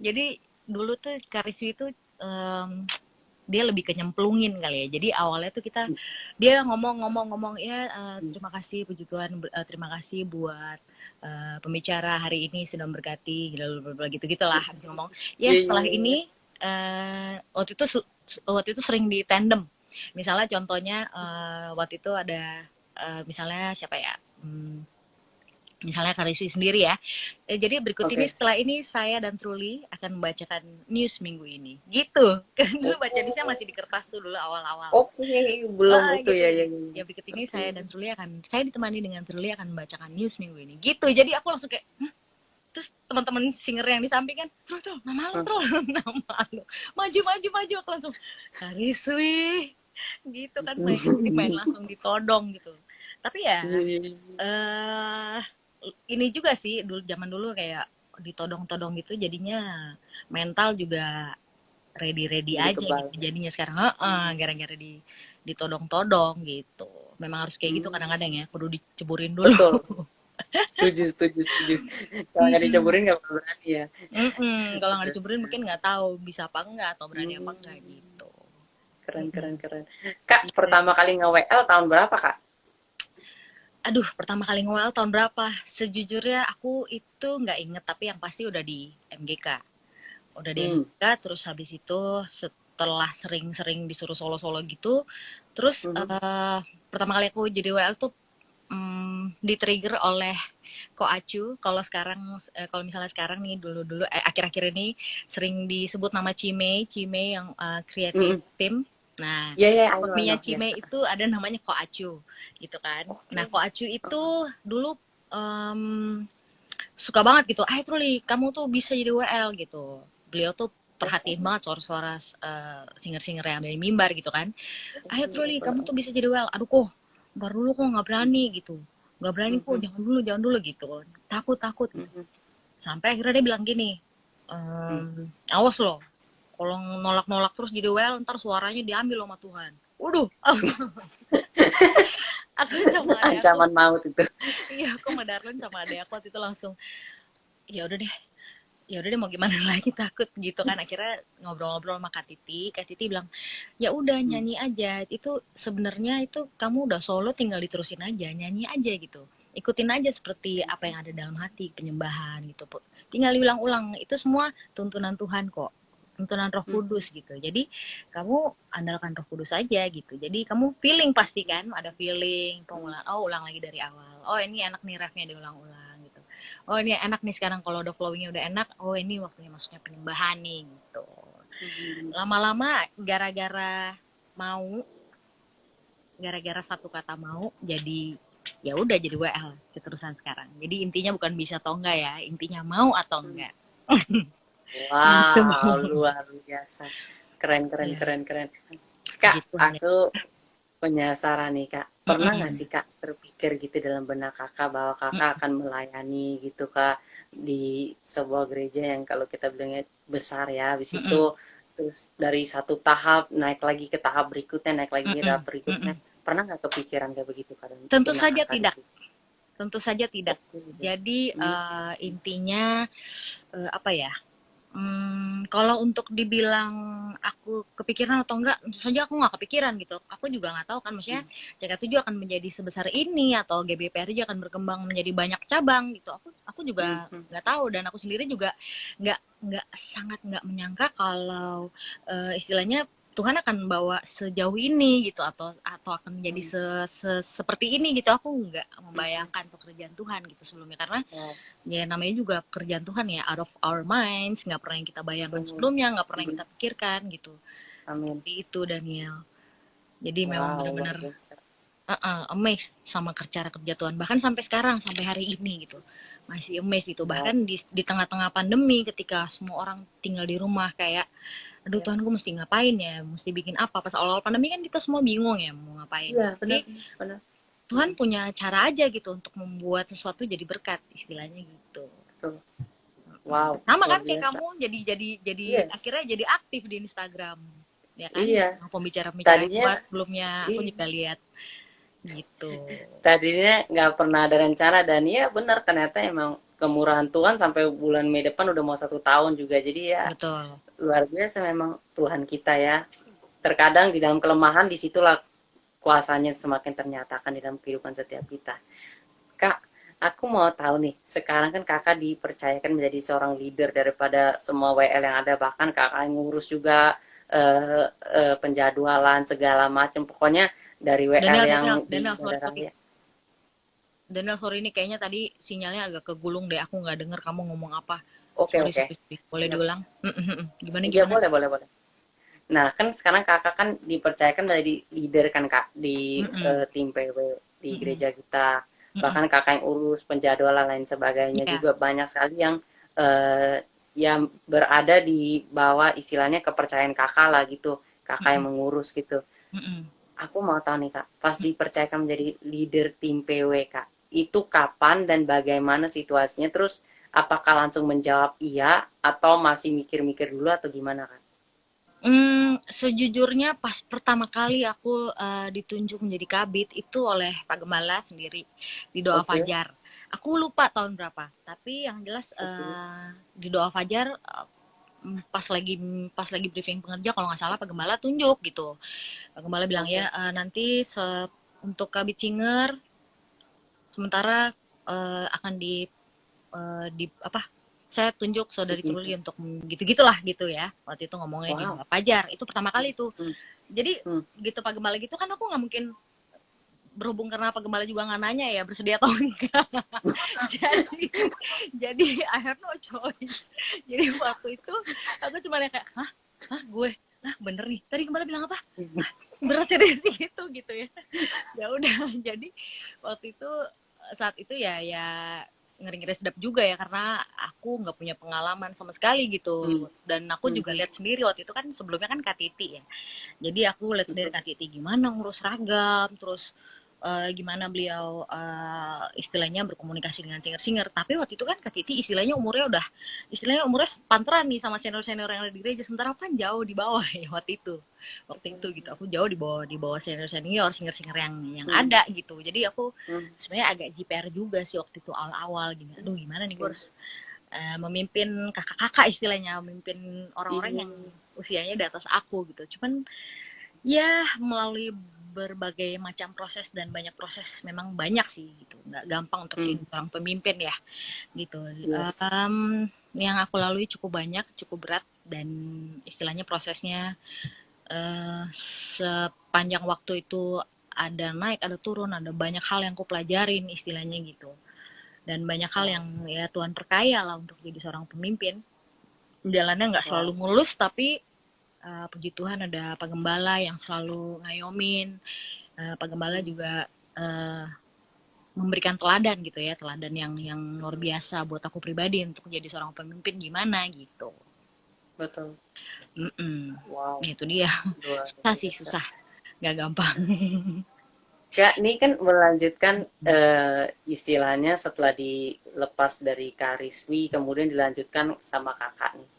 jadi dulu tuh Kariswi itu em, dia lebih ke nyemplungin kali ya. Jadi awalnya tuh dia ngomong-ngomong ya hmm. terima kasih puji Tuhan terima kasih buat pembicara hari ini sedang berkati gitu gitulah habis ngomong ya Iya, iya, setelah iya. ini waktu itu sering di tandem misalnya contohnya waktu itu ada misalnya siapa ya misalnya Kariswi sendiri ya. Jadi berikut ini Oke. setelah ini saya dan Truli akan membacakan news minggu ini. Gitu. Kan dulu baca newsnya Oh, masih di kertas tuh dulu awal-awal. oke. Belum itu Gitu. ya, ya, ya. Ya berikut ini Oke. saya ditemani dengan Truli akan membacakan news minggu ini. Gitu. Jadi aku langsung kayak terus teman-teman singer yang di samping kan, Trul, nama lu, Hmm. Trul, nama lu. Maju, aku langsung, Kariswi. Gitu kan, jadi main langsung ditodong gitu. Tapi ya, Iya, iya, iya. eh ini juga sih dulu zaman dulu kayak ditodong-todong gitu jadinya mental juga ready Jadi aja kebal. gitu jadinya sekarang gara-gara ditodong-todong gitu memang harus kayak gitu Hmm. kadang-kadang ya kudu diceburin dulu. Betul. Setuju, setuju, setuju. Kalau nggak diceburin nggak berani ya. Kalau nggak diceburin mungkin nggak tahu bisa apa enggak atau berani apa Hmm. enggak gitu. Keren, Mm-mm. keren, keren. Kak, Gitu. pertama kali nge-WL tahun berapa, Kak? Aduh, pertama kali ngewel tahun berapa? Sejujurnya aku itu nggak inget, tapi yang pasti udah di MGK. Udah di Hmm. MGK, terus habis itu setelah sering-sering disuruh solo-solo gitu, terus Mhm. pertama kali aku jadi WL tuh di-trigger oleh Ko Acu. Kalau misalnya sekarang nih dulu-dulu akhir-akhir ini sering disebut nama Cime yang creative Mhm. team. Nah, Iya, iya, I know, I suaminya know. Ya. Cime itu ada namanya Ko Acu, gitu kan. Nah, Oke. Ko Acu itu Oh. dulu em, suka banget gitu. Truli, kamu tuh bisa jadi WL gitu. Beliau tuh perhatiin Oh. banget suara-suara singer-singer yang dari mimbar gitu kan. Truli, kamu tuh Heeh. bisa jadi WL. Aduh kok, baru dulu kok nggak berani gitu. Nggak berani kok, Mhm. jangan dulu gitu. Takut gitu. Mhm. Sampai akhirnya dia bilang gini, Mhm. awas loh, kalau nolak-nolak terus jadi WL, ntar suaranya diambil sama Tuhan. Waduh, aku sama adek aku, Ancaman maut itu. iya aku sama Darlin sama adek aku waktu itu langsung, ya udah deh mau gimana lagi takut gitu kan akhirnya ngobrol-ngobrol sama Kak Titi bilang ya udah Hmm. nyanyi aja itu sebenarnya itu kamu udah solo tinggal diterusin aja nyanyi aja gitu ikutin aja seperti apa yang ada dalam hati penyembahan gitu tinggal diulang-ulang itu semua tuntunan Tuhan kok tuntunan Roh Kudus gitu. Jadi kamu andalkan Roh Kudus aja gitu. Jadi kamu feeling pasti kan, ada feeling pengulang. Oh, ulang lagi dari awal. Oh, ini enak nih refnya diulang-ulang gitu. Oh, ini enak nih sekarang kalau udah flowingnya udah enak. Oh, ini waktunya masuknya penyembahan nih gitu. Lama-lama gara-gara satu kata mau jadi ya udah jadi WL keterusan sekarang. Jadi intinya bukan bisa atau enggak ya, intinya mau atau enggak. Gitu. Wow, luar biasa. Keren, keren, Ya, keren, keren. Kak, gitu. aku punya saran nih, Kak. Pernah nggak sih, Kak, terpikir gitu dalam benak Kakak bahwa Kakak akan melayani gitu, Kak, di sebuah gereja yang kalau kita bilangnya besar ya, habis itu terus dari satu tahap naik lagi ke tahap berikutnya, naik lagi ke tahap berikutnya. Pernah nggak kepikiran kayak begitu, Kak, dalam Tentu benak saja Kakak tidak. gitu? Tentu saja tidak. Jadi intinya apa ya? Kalau untuk dibilang aku kepikiran atau enggak, tentu saja aku nggak kepikiran gitu. Aku juga nggak tahu kan, maksudnya CK7 akan menjadi sebesar ini atau GBPRJ akan berkembang menjadi banyak cabang gitu. Aku juga nggak tahu, dan aku sendiri juga nggak menyangka kalau istilahnya Tuhan akan bawa sejauh ini gitu, atau akan menjadi seperti ini gitu. Aku nggak membayangkan pekerjaan Tuhan gitu sebelumnya, karena ya namanya juga pekerjaan Tuhan ya, out of our minds, nggak pernah yang kita bayangkan sebelumnya, nggak pernah yang kita pikirkan gitu. Amin. Seperti itu, Daniel. Jadi memang Wow, luar benar-benar biasa. amazed sama cara kerja Tuhan, bahkan sampai sekarang, sampai hari ini gitu masih amazed gitu. Bahkan di tengah-tengah pandemi, ketika semua orang tinggal di rumah, kayak aduh Tuhan, gue mesti ngapain ya, mesti bikin apa. Pas awal-awal pandemi kan kita semua bingung ya mau ngapain. Iya, benar, Jadi benar. Tuhan punya cara aja gitu untuk membuat sesuatu jadi berkat, istilahnya gitu. Betul. Wow, Sama luar kan kayak biasa. kamu jadi Yes. akhirnya jadi aktif di Instagram, ya kan? Iya. Pembicara-pembicara Tadinya, sebelumnya aku juga lihat gitu. tadinya nggak pernah ada rencana, dan ya benar, ternyata emang kemurahan Tuhan sampai bulan Mei depan udah mau 1 tahun juga. Jadi ya Betul. luar biasa memang Tuhan kita ya. Terkadang di dalam kelemahan disitulah kuasanya semakin ternyatakan di dalam kehidupan setiap kita. Kak, aku mau tahu nih, sekarang kan kakak dipercayakan menjadi seorang leader daripada semua WL yang ada, bahkan kakak yang ngurus juga penjadwalan segala macam, pokoknya dari WL yang di daerah ya. Daniel, sorry ini kayaknya tadi sinyalnya agak kegulung deh, aku nggak dengar kamu ngomong apa. Oke, Sorry, oke. boleh Siap. diulang? Gimana? Iya, boleh, boleh, boleh. Nah, kan sekarang kakak kan dipercayakan menjadi leader kan, Kak, di tim PW di gereja kita. Bahkan kakak yang urus penjadwalan lain sebagainya, juga banyak sekali yang berada di bawah istilahnya kepercayaan kakak lah gitu. Kakak yang mengurus gitu. Aku mau tahu nih, Kak, pas dipercayakan menjadi leader tim PW, Kak, itu kapan dan bagaimana situasinya? Terus apakah langsung menjawab iya atau masih mikir-mikir dulu atau gimana, Kak? Sejujurnya pas pertama kali aku ditunjuk menjadi kabit itu oleh Pak Gembala sendiri di doa fajar. Aku lupa tahun berapa, tapi yang jelas di doa fajar pas lagi briefing pengerja, kalau nggak salah Pak Gembala tunjuk gitu. Pak Gembala bilang ya nanti untuk kabit singer sementara akan di apa, saya tunjuk saudari Truli untuk gitu-gitulah gitu ya. Waktu itu ngomongnya di doa fajar. Itu pertama kali tuh. Jadi gitu Pak Gembala gitu kan, aku nggak mungkin, berhubung karena Pak Gembala juga nggak nanya ya bersedia atau enggak. jadi I have no choice. Jadi waktu itu aku cuma kayak gue bener nih tadi Gembala bilang apa, bener serius gitu ya. Ya udah, jadi waktu itu saat itu ya ngeri-ngeri sedap juga ya, karena aku nggak punya pengalaman sama sekali gitu. Dan aku juga lihat sendiri waktu itu kan, sebelumnya kan Kak Titi ya, jadi aku lihat sendiri Kak Titi gimana ngurus ragam, terus gimana beliau istilahnya berkomunikasi dengan singer-singer. Tapi waktu itu kan Kak Titi istilahnya umurnya pantaran nih sama senior-senior yang ada di gereja, sementara aku kan jauh di bawah ya waktu itu gitu. Aku jauh di bawah senior singer-singer yang ada gitu. Jadi aku sebenarnya agak JPR juga sih waktu itu awal-awal gini. Aduh, gimana nih gue harus memimpin kakak-kakak istilahnya, memimpin orang-orang yang usianya di atas aku gitu. Cuman ya melalui berbagai macam proses, dan banyak proses, memang banyak sih gitu, nggak gampang untuk jadi seorang pemimpin ya gitu. yang aku lalui cukup banyak, cukup berat, dan istilahnya prosesnya sepanjang waktu itu ada naik, ada turun, ada banyak hal yang aku pelajarin istilahnya gitu. Dan banyak hal yang ya Tuhan perkaya lah untuk jadi seorang pemimpin. Jalannya nggak selalu mulus, tapi puji Tuhan ada Pak Gembala yang selalu ngayomin. Pak Gembala juga memberikan teladan gitu ya, teladan yang luar biasa buat aku pribadi untuk jadi seorang pemimpin gimana gitu. Betul. Wow. Itu dia. Susah sih, susah. Gak gampang. Kak, ini kan melanjutkan istilahnya setelah dilepas dari Kak Rizwi, kemudian dilanjutkan sama kakak nih.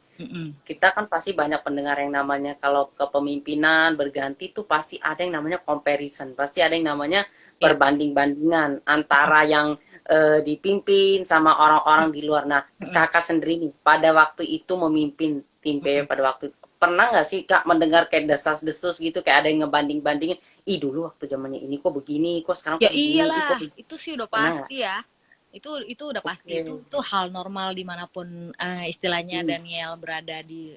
Kita kan pasti banyak pendengar yang namanya kalau kepemimpinan berganti tuh pasti ada yang namanya comparison, pasti ada yang namanya perbanding-bandingan antara yang dipimpin sama orang-orang di luar. Nah, kakak sendiri nih pada waktu itu memimpin tim PW pada waktu itu, pernah nggak sih Kak mendengar kayak desas-desus gitu, kayak ada yang ngebanding-bandingin, ih dulu waktu zamannya ini kok begini, kok sekarang ya kok begini, iyalah, itu sih udah pasti ya. Itu udah pasti, itu hal normal dimanapun istilahnya Daniel berada di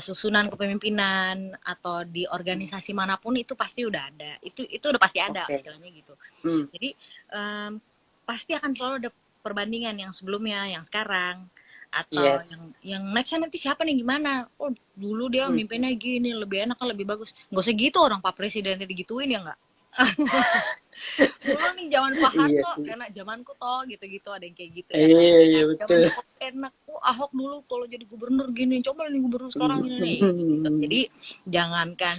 susunan kepemimpinan atau di organisasi manapun, itu pasti udah ada, itu udah pasti ada istilahnya gitu. Jadi pasti akan selalu ada perbandingan yang sebelumnya, yang sekarang, atau yang nextnya nanti siapa nih, gimana, oh dulu dia mimpinnya gini, lebih enak kan, lebih bagus. Nggak usah gitu, orang Pak Presiden digituin ya nggak. Dulu nih zaman Pak Harto, enak zamanku toh, gitu-gitu, ada yang kayak gitu ya. Iya betul. Enak, Ahok dulu kalau jadi gubernur gini, coba nih gubernur sekarang ini. Gitu. Jadi jangankan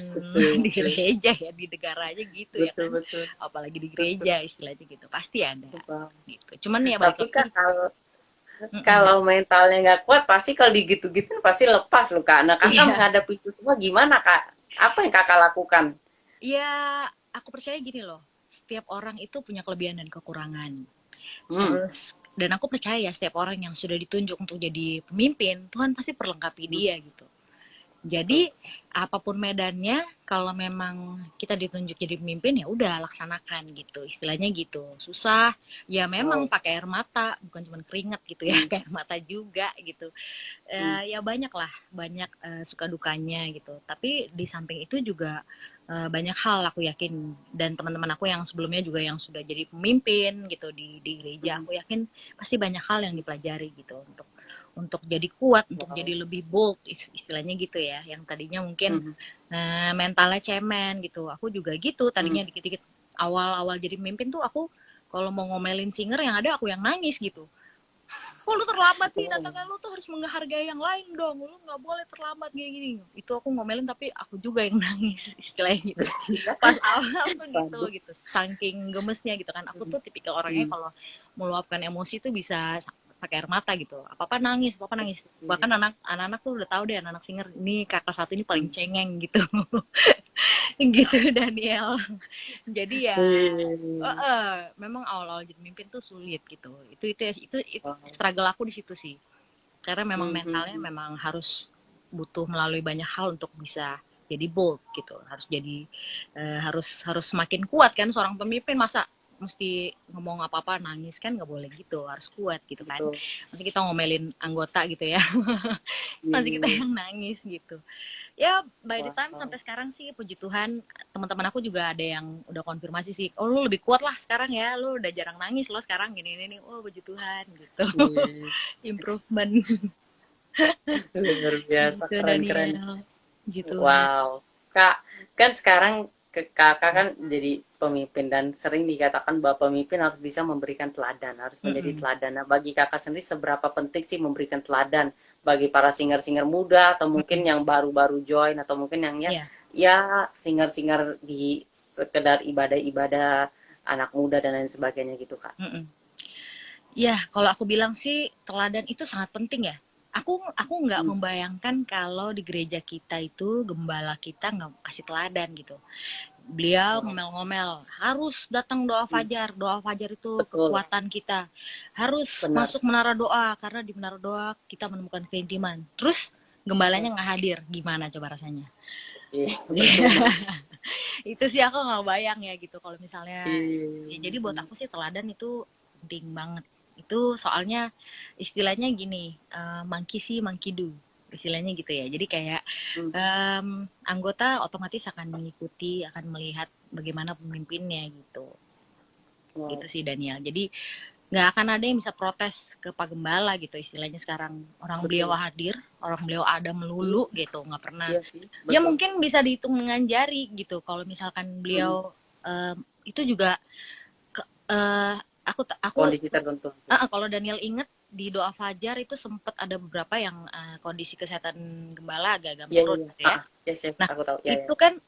di gereja ya, di negara aja gitu ya kan. Apalagi di gereja istilahnya gitu, pasti ada. Gitu. Cuman ya tapi kan kalau mentalnya nggak kuat, pasti kalau digitu-gitu pasti lepas loh Kak. Nah kakak menghadapi itu semua gimana Kak? Apa yang kakak lakukan? Ya aku percaya gini loh, setiap orang itu punya kelebihan dan kekurangan. Terus dan aku percaya setiap orang yang sudah ditunjuk untuk jadi pemimpin, Tuhan pasti perlengkapi dia gitu. Jadi apapun medannya, kalau memang kita ditunjuk jadi pemimpin, ya udah laksanakan gitu, istilahnya gitu. Susah, ya memang pakai air mata, bukan cuma keringat gitu ya, kayak air mata juga gitu. Ya banyak suka dukanya gitu. Tapi di samping itu juga banyak hal aku yakin, dan teman-teman aku yang sebelumnya juga yang sudah jadi pemimpin gitu di gereja, aku yakin pasti banyak hal yang dipelajari gitu untuk jadi kuat, untuk jadi lebih bold istilahnya gitu ya, yang tadinya mungkin mentalnya cemen gitu. Aku juga gitu tadinya, dikit-dikit awal-awal jadi pemimpin tuh aku kalau mau ngomelin singer yang ada aku yang nangis gitu. Kok lu terlambat sih, datangnya lu tuh harus menghargai yang lain dong, lu nggak boleh terlambat gini-gini. Itu aku ngomelin tapi aku juga yang nangis istilahnya gitu. Pas awal tuh gitu, saking gemesnya gitu kan. Aku tuh tipikal orangnya kalau meluapkan emosi tuh bisa pakai air mata gitu, apa-apa nangis. Bahkan anak-anak tuh udah tahu deh, anak-anak singer ini kakak satu ini paling cengeng gitu. Gitu Daniel. Jadi ya memang awal-awal jadi pemimpin tuh sulit gitu. Itu struggle aku di situ sih, karena memang mentalnya memang harus butuh melalui banyak hal untuk bisa jadi bold gitu, harus semakin kuat kan seorang pemimpin. Masa mesti ngomong apa-apa nangis, kan nggak boleh gitu, harus kuat gitu kan. Nanti kita ngomelin anggota gitu ya, pasti kita yang nangis gitu. Ya by the time sampai sekarang sih puji Tuhan, teman-teman aku juga ada yang udah konfirmasi sih, oh lu lebih kuat lah sekarang ya, lu udah jarang nangis lo sekarang gini, oh puji Tuhan gitu. Improvement. Luar biasa, gitu, keren gitu. Wow Kak, kan sekarang kakak kan jadi pemimpin, dan sering dikatakan bahwa pemimpin harus bisa memberikan teladan, harus menjadi teladan. Nah, bagi kakak sendiri seberapa penting sih memberikan teladan bagi para singer-singer muda, atau mungkin yang baru-baru join, atau mungkin yang ya singer-singer di sekedar ibadah-ibadah anak muda dan lain sebagainya gitu Kak. Ya kalau aku bilang sih teladan itu sangat penting ya. Aku nggak membayangkan kalau di gereja kita itu gembala kita nggak kasih teladan gitu. Beliau ngomel-ngomel, harus datang doa fajar itu kekuatan kita, harus masuk menara doa, karena di menara doa kita menemukan keintiman. Terus gembalanya nggak hadir, gimana coba rasanya? Itu sih aku nggak bayang ya gitu kalau misalnya. Ya, jadi buat aku sih teladan itu penting banget Itu soalnya istilahnya gini, monkey see, monkey do. Istilahnya gitu ya. Jadi kayak Hmm. anggota otomatis akan mengikuti, akan melihat bagaimana pemimpinnya gitu. Wow. Gitu sih Daniel. Jadi nggak akan ada yang bisa protes ke Pak Gembala gitu istilahnya sekarang. Orang beliau Betul. hadir, orang beliau ada melulu gitu, nggak pernah. Iya sih, Ya betul. mungkin bisa dihitung dengan jari gitu. Kalau misalkan beliau itu juga aku Kondisi tertentu. kalau Daniel inget di doa fajar itu sempat ada beberapa yang kondisi kesehatan Gembala agak-agak Iya, menurun iya. gitu ya. Yes, yes, Nah aku tahu. Ya, ya. itu kan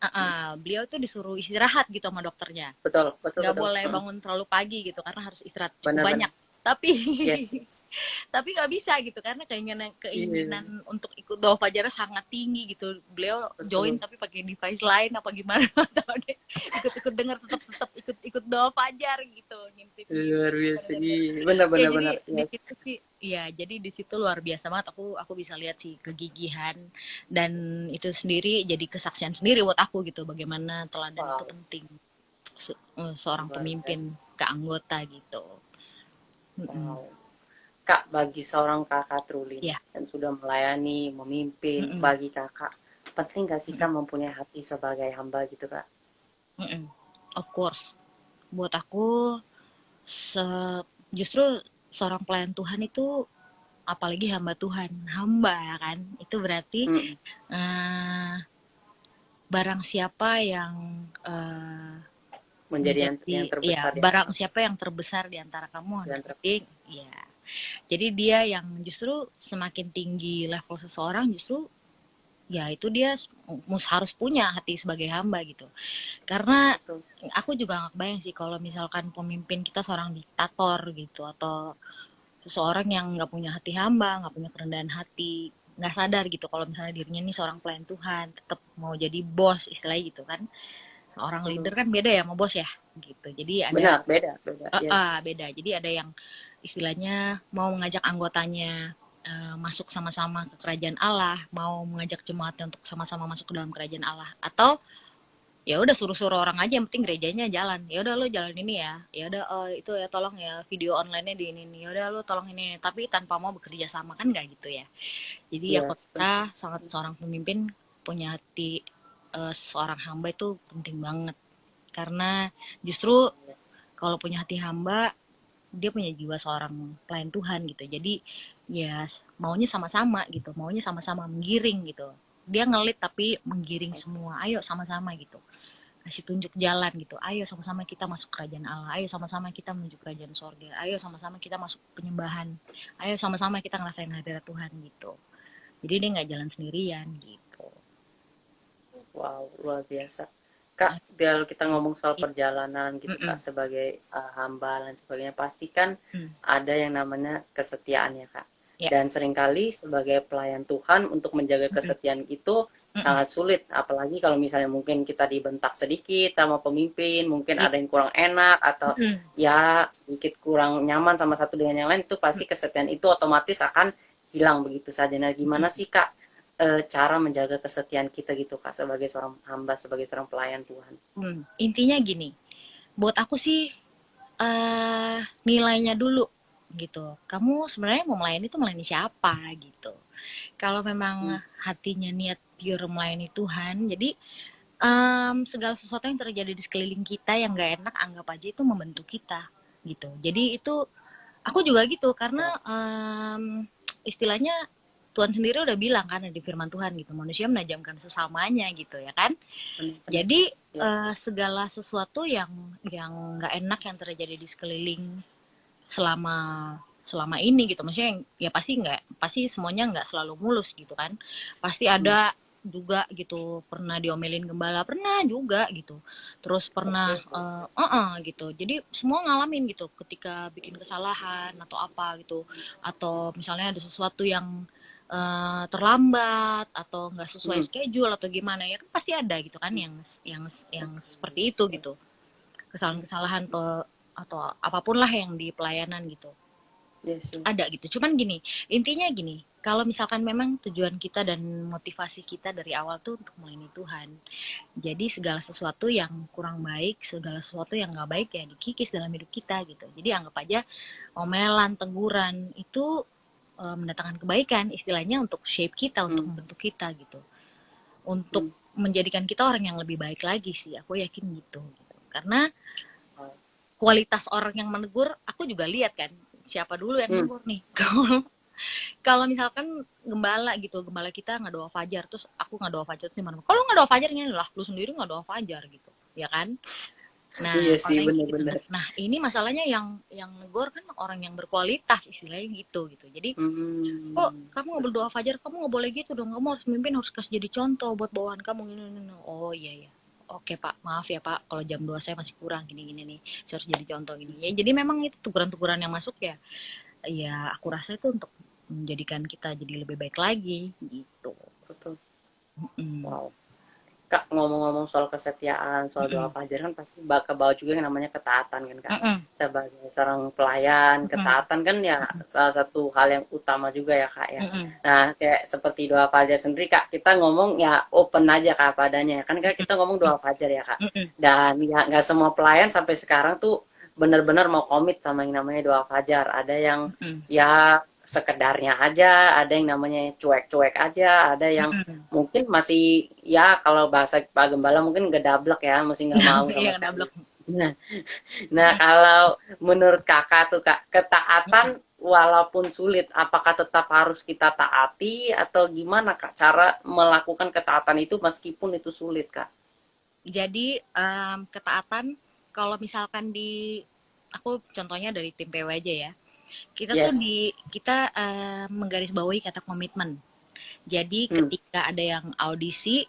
beliau tuh disuruh istirahat gitu sama dokternya, Betul, betul, nggak betul. boleh bangun terlalu pagi gitu karena harus istirahat cukup Benar-benar. banyak. Tapi Yes, yes. tapi nggak bisa gitu karena keinginan Iya, keinginan untuk ikut doa fajarnya sangat tinggi gitu. Beliau join betul. tapi pakai device lain apa gimana atau deh ikut-ikut dengar tetap ikut doa fajar gitu, Luar ngintip-ngintip biasa. bener-bener. Iya, Ya benar-benar jadi benar. di Yes. situ sih, ya jadi di situ luar biasa banget, aku bisa lihat sih kegigihan, dan itu sendiri jadi kesaksian sendiri buat aku gitu bagaimana teladan itu Wow, penting seorang luar biasa. pemimpin ke anggota gitu. Mm-mm. Wow. Kak, bagi seorang kakak Trulin Ya. yang sudah melayani, memimpin, Mm-mm. bagi kakak, penting gak sih Mm-mm. kak mempunyai hati sebagai hamba gitu kak? Mm-mm. Of course, buat aku justru seorang pelayan Tuhan itu, apalagi hamba Tuhan, hamba ya kan, itu berarti Mm-mm. eh, barang siapa yang Menjadi yang menjadi, ya terbesar di antara barang kamu. siapa yang terbesar di antara kamu Di antara jadi ya, jadi dia yang justru semakin tinggi level seseorang, justru ya itu dia harus punya hati sebagai hamba gitu. Karena betul. aku juga nggak kebayang sih kalau misalkan pemimpin kita seorang diktator gitu, atau seseorang yang nggak punya hati hamba, nggak punya kerendahan hati, nggak sadar gitu kalau misalnya dirinya ini seorang pelayan Tuhan, tetap mau jadi bos istilahnya gitu kan. Seorang leader Mm-mm. kan beda ya sama bos ya gitu. Jadi ada Benar, beda, beda. Yes. beda. Jadi ada yang istilahnya mau mengajak anggotanya masuk sama-sama ke kerajaan Allah, mau mengajak jemaatnya untuk sama-sama masuk ke dalam kerajaan Allah, atau ya udah suruh-suruh orang aja yang penting gerejanya jalan. Ya udah lo jalan ini ya, ya udah itu ya tolong ya video online-nya di ini, ya udah lo tolong ini, tapi tanpa mau bekerja sama kan nggak gitu ya. Jadi ya Yes, benar. kita sangat, seorang pemimpin punya hati seorang hamba itu penting banget, karena justru kalau punya hati hamba dia punya jiwa seorang pelayan Tuhan gitu. Jadi ya maunya sama-sama gitu, maunya sama-sama menggiring gitu. Dia ngelit tapi menggiring semua, ayo sama-sama gitu, kasih tunjuk jalan gitu, ayo sama-sama kita masuk kerajaan Allah, ayo sama-sama kita menuju kerajaan sorga, ayo sama-sama kita masuk penyembahan, ayo sama-sama kita ngerasain hadirat Tuhan gitu. Jadi dia nggak jalan sendirian gitu. Wow, luar biasa. Kak, kalau kita ngomong soal Iya. perjalanan gitu Kak, sebagai hamba dan sebagainya, pasti kan ada yang namanya kesetiaan ya Kak. Ya. Dan seringkali sebagai pelayan Tuhan untuk menjaga kesetiaan itu sangat sulit. Apalagi kalau misalnya mungkin kita dibentak sedikit sama pemimpin, mungkin Iya. ada yang kurang enak atau ya sedikit kurang nyaman sama satu dengan yang lain, itu pasti kesetiaan itu otomatis akan hilang begitu saja. Nah, gimana sih Kak cara menjaga kesetiaan kita gitu Kak sebagai seorang hamba, sebagai seorang pelayan Tuhan? Intinya gini, buat aku sih nilainya dulu gitu. Kamu sebenarnya mau melayani itu melayani siapa gitu. Kalau memang hatinya niat pure melayani Tuhan, jadi segala sesuatu yang terjadi di sekeliling kita yang gak enak, anggap aja itu membentuk kita gitu. Jadi itu aku juga gitu, karena istilahnya Tuhan sendiri udah bilang kan di firman Tuhan gitu, manusia menajamkan sesamanya gitu ya kan. Jadi segala sesuatu yang nggak enak yang terjadi di sekeliling selama ini gitu, maksudnya ya pasti semuanya nggak selalu mulus gitu kan, pasti ada juga gitu, pernah diomelin gembala, pernah juga gitu, terus pernah gitu, jadi semua ngalamin gitu ketika bikin kesalahan atau apa gitu, atau misalnya ada sesuatu yang terlambat atau nggak sesuai schedule atau gimana, ya kan pasti ada gitu kan yang seperti itu gitu, kesalahan-kesalahan atau apapun lah yang di pelayanan gitu. Yes, yes. Ada gitu. Cuman gini, intinya gini, kalau misalkan memang tujuan kita dan motivasi kita dari awal tuh untuk melayani Tuhan, jadi segala sesuatu yang kurang baik, segala sesuatu yang nggak baik ya dikikis dalam hidup kita gitu. Jadi anggap aja omelan, teguran itu mendatangkan kebaikan, istilahnya untuk shape kita, untuk membentuk kita gitu, untuk menjadikan kita orang yang lebih baik lagi sih. Aku yakin gitu. Karena kualitas orang yang menegur, aku juga lihat kan siapa dulu yang negur nih. Kalau misalkan gembala gitu, gembala kita nggak doa fajar, terus aku nggak doa fajar, terus gimana? Kalau nggak doa fajar ini lah, lu sendiri nggak doa fajar gitu, ya kan? Nah, Iya sih, orang gitu. bener-bener. Nah, ini masalahnya yang negor kan orang yang berkualitas istilahnya gitu. Jadi, kok kamu nggak berdoa fajar, kamu nggak boleh gitu dong, kamu harus mimpin, harus kasih jadi contoh buat bawahan kamu. Ini. Oh iya ya. Oke Pak, maaf ya Pak, kalau jam 2 saya masih kurang gini-gini nih, saya harus jadi contoh ini. Ya, jadi memang itu tukuran-tukuran yang masuk ya. Ya, aku rasa itu untuk menjadikan kita jadi lebih baik lagi gitu. Betul. Wow. Kak, ngomong-ngomong soal kesetiaan, soal doa fajar kan pasti bakal bawa juga yang namanya ketaatan kan Kak. Sebagai seorang pelayan, ketaatan kan ya salah satu hal yang utama juga ya Kak ya. Nah, kayak seperti doa fajar sendiri Kak, kita ngomong ya open aja Kak padanya. Kan kita ngomong doa fajar ya Kak. Dan ya nggak semua pelayan sampai sekarang tuh benar-benar mau komit sama yang namanya doa fajar. Ada yang ya sekedarnya aja, ada yang namanya cuek-cuek aja, ada yang mungkin masih ya kalau bahasa Pak Gembala mungkin gedablek ya, masih nggak mau sama sekali. Nah, kalau menurut kakak tuh Kak, ketaatan walaupun sulit, apakah tetap harus kita taati atau gimana Kak cara melakukan ketaatan itu meskipun itu sulit Kak? Jadi ketaatan kalau misalkan aku contohnya dari tim PW aja ya. Kita tuh kita menggarisbawahi kata komitmen. Jadi ketika ada yang audisi,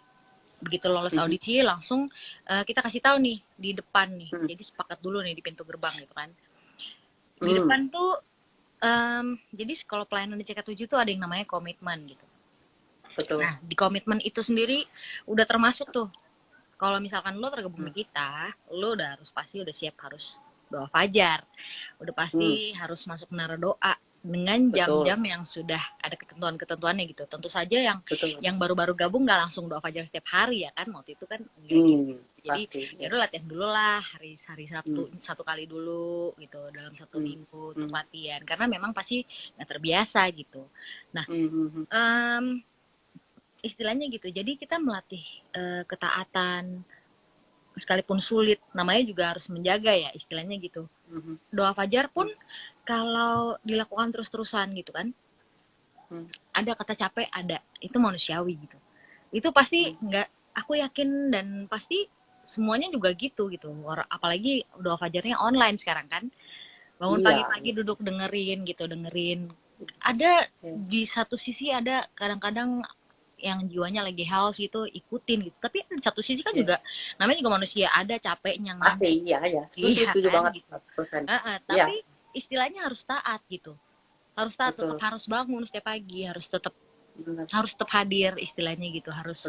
begitu lolos audisi langsung kita kasih tahu nih di depan nih. Jadi sepakat dulu nih di pintu gerbang gitu kan. Di depan tuh jadi kalau pelayanan di CK7 tuh ada yang namanya komitmen gitu. Betul. Nah, di komitmen itu sendiri udah termasuk tuh. Kalau misalkan lo tergabung di kita, lo udah pasti udah siap harus doa fajar, udah pasti harus masuk menara doa dengan jam-jam yang sudah ada ketentuan-ketentuannya gitu. Tentu saja yang baru-baru gabung nggak langsung doa fajar setiap hari ya kan, waktu itu kan gitu. Jadi ya udah latihan dulu lah hari Sabtu satu kali dulu gitu dalam satu minggu untuk latihan karena memang pasti nggak terbiasa gitu. Nah istilahnya gitu. Jadi kita melatih ketaatan sekalipun sulit, namanya juga harus menjaga ya istilahnya gitu. Doa fajar pun kalau dilakukan terus-terusan gitu kan, ada kata capek, ada itu manusiawi gitu. Itu pasti nggak, aku yakin dan pasti semuanya juga gitu. Apalagi doa fajarnya online sekarang kan, bangun pagi-pagi duduk dengerin. Ada di satu sisi ada kadang-kadang yang jiwanya lagi haus gitu ikutin gitu, tapi di satu sisi kan juga namanya juga manusia, ada capeknya kan. Pasti setuju kan, banget gitu. Tapi istilahnya harus taat gitu, tetap harus bangun setiap pagi, harus tetap hadir istilahnya gitu, harus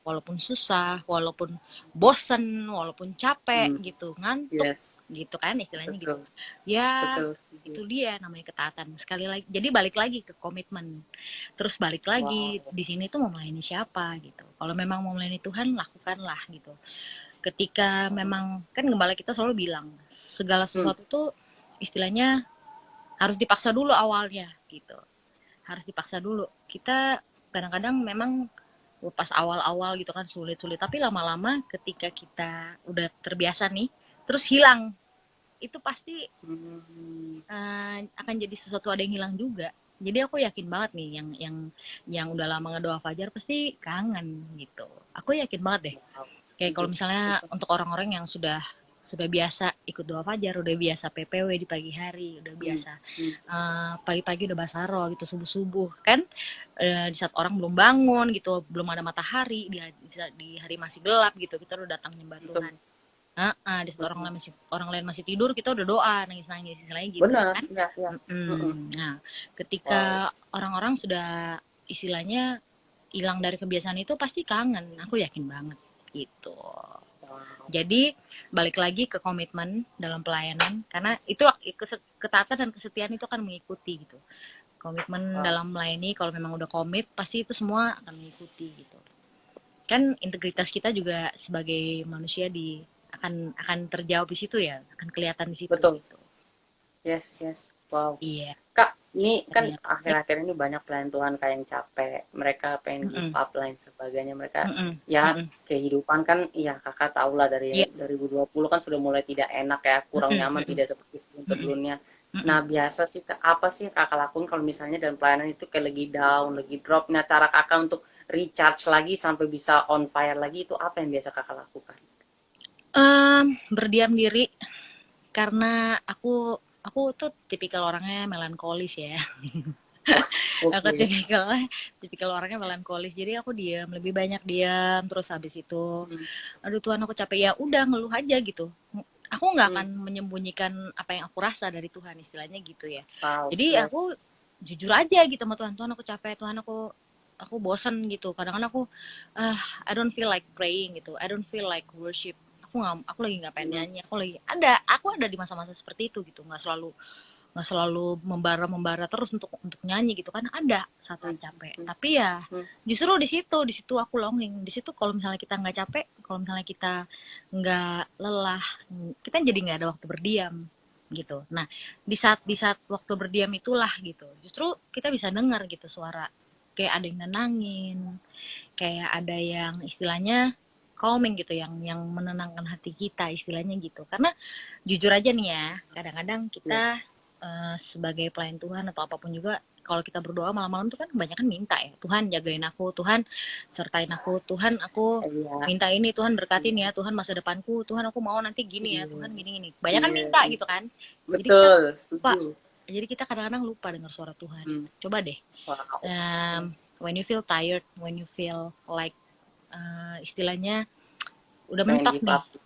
walaupun susah, walaupun bosen, walaupun capek gitu, ngantuk gitu kan istilahnya gitu ya. Itu dia namanya ketaatan. Sekali lagi, jadi balik lagi ke komitmen, terus balik lagi di sini tuh mau melayani siapa gitu. Kalau memang mau melayani Tuhan, lakukanlah gitu. Ketika memang kan gembala kita selalu bilang segala sesuatu tuh istilahnya harus dipaksa dulu awalnya gitu, harus dipaksa dulu. Kita kadang-kadang memang pas awal-awal gitu kan sulit, tapi lama-lama ketika kita udah terbiasa nih, terus hilang, itu pasti akan jadi sesuatu ada yang hilang juga. Jadi aku yakin banget nih yang udah lama ngedoa fajar pasti kangen gitu. Aku yakin banget deh. Kayak kalau misalnya untuk orang-orang yang sudah biasa ikut doa fajar, udah biasa PPW di pagi hari, udah biasa pagi-pagi udah basaro gitu, subuh-subuh kan, di saat orang belum bangun gitu, belum ada matahari, di hari masih gelap gitu, kita udah datang nyembah Tuhan. Di saat orang lain masih tidur, kita udah doa nangis-nangis istilahnya gitu. Benar, kan. ya. Nah, ketika orang-orang sudah istilahnya hilang dari kebiasaan itu, pasti kangen. Aku yakin banget gitu. Jadi balik lagi ke komitmen dalam pelayanan, karena itu ketaatan dan kesetiaan itu akan mengikuti gitu. Komitmen Wow. dalam melayani, kalau memang udah komit, pasti itu semua akan mengikuti gitu. Kan integritas kita juga sebagai manusia akan terjawab di situ ya, akan kelihatan di situ Betul. gitu. Yes, yes. Wow. Iya. Kak, ini kan Iya. akhir-akhir ini banyak pelayan Tuhan kayak yang capek, mereka pengen give Mm-mm. up lain sebagainya, mereka Mm-mm. ya Mm-mm. kehidupan kan, ya kakak tahu lah Iya. dari 2020 kan sudah mulai tidak enak ya, kurang Mm-mm. nyaman, Mm-mm. tidak seperti Mm-mm. sebelum-sebelumnya. Mm-mm. Nah biasa sih Kak, apa sih yang kakak lakukan kalau misalnya dalam pelayanan itu kayak lagi down, lagi drop, nah cara kakak untuk recharge lagi sampai bisa on fire lagi itu apa yang biasa kakak lakukan? Berdiam diri, karena aku tuh tipikal orangnya melankolis ya. Aku Oke. tipikal orangnya melankolis, jadi aku diam, lebih banyak diam. Terus habis itu, Hmm. aduh Tuhan aku capek, ya udah ngeluh aja gitu. Aku nggak Hmm. akan menyembunyikan apa yang aku rasa dari Tuhan, istilahnya gitu ya. Wow. Jadi Yes. aku jujur aja gitu sama Tuhan. Tuhan aku capek, Tuhan aku bosen gitu. Kadang-kadang aku I don't feel like praying gitu, I don't feel like worship. Aku lagi nggak pengen Hmm. nyanyi, aku ada di masa-masa seperti itu gitu. Nggak selalu membara terus untuk nyanyi gitu kan, ada saat-saat Hmm. capek, Hmm. tapi ya Hmm. justru di situ aku longing. Di situ kalau misalnya kita nggak capek, kalau misalnya kita nggak lelah, kita jadi nggak ada waktu berdiam gitu. Nah, di saat waktu berdiam itulah gitu, justru kita bisa dengar gitu suara, kayak ada yang nenangin, kayak ada yang istilahnya calming gitu, yang menenangkan hati kita istilahnya gitu. Karena jujur aja nih ya, kadang-kadang kita Yes. sebagai pelayan Tuhan atau apapun juga, kalau kita berdoa malam-malam tuh kan kebanyakan minta ya, Tuhan jagain aku, Tuhan sertain aku, Tuhan aku Iya. minta ini, Tuhan berkatin ya, Tuhan masa depanku, Tuhan aku mau nanti gini ya, Iya. Tuhan gini-gini. Kebanyakan Iya. minta gitu kan. Jadi kita Betul, lupa. setuju. Jadi kita kadang-kadang lupa dengar suara Tuhan. Hmm. Coba deh, Wow. Yes. when you feel tired, when you feel like istilahnya udah Pengen mentok give nih, up gitu.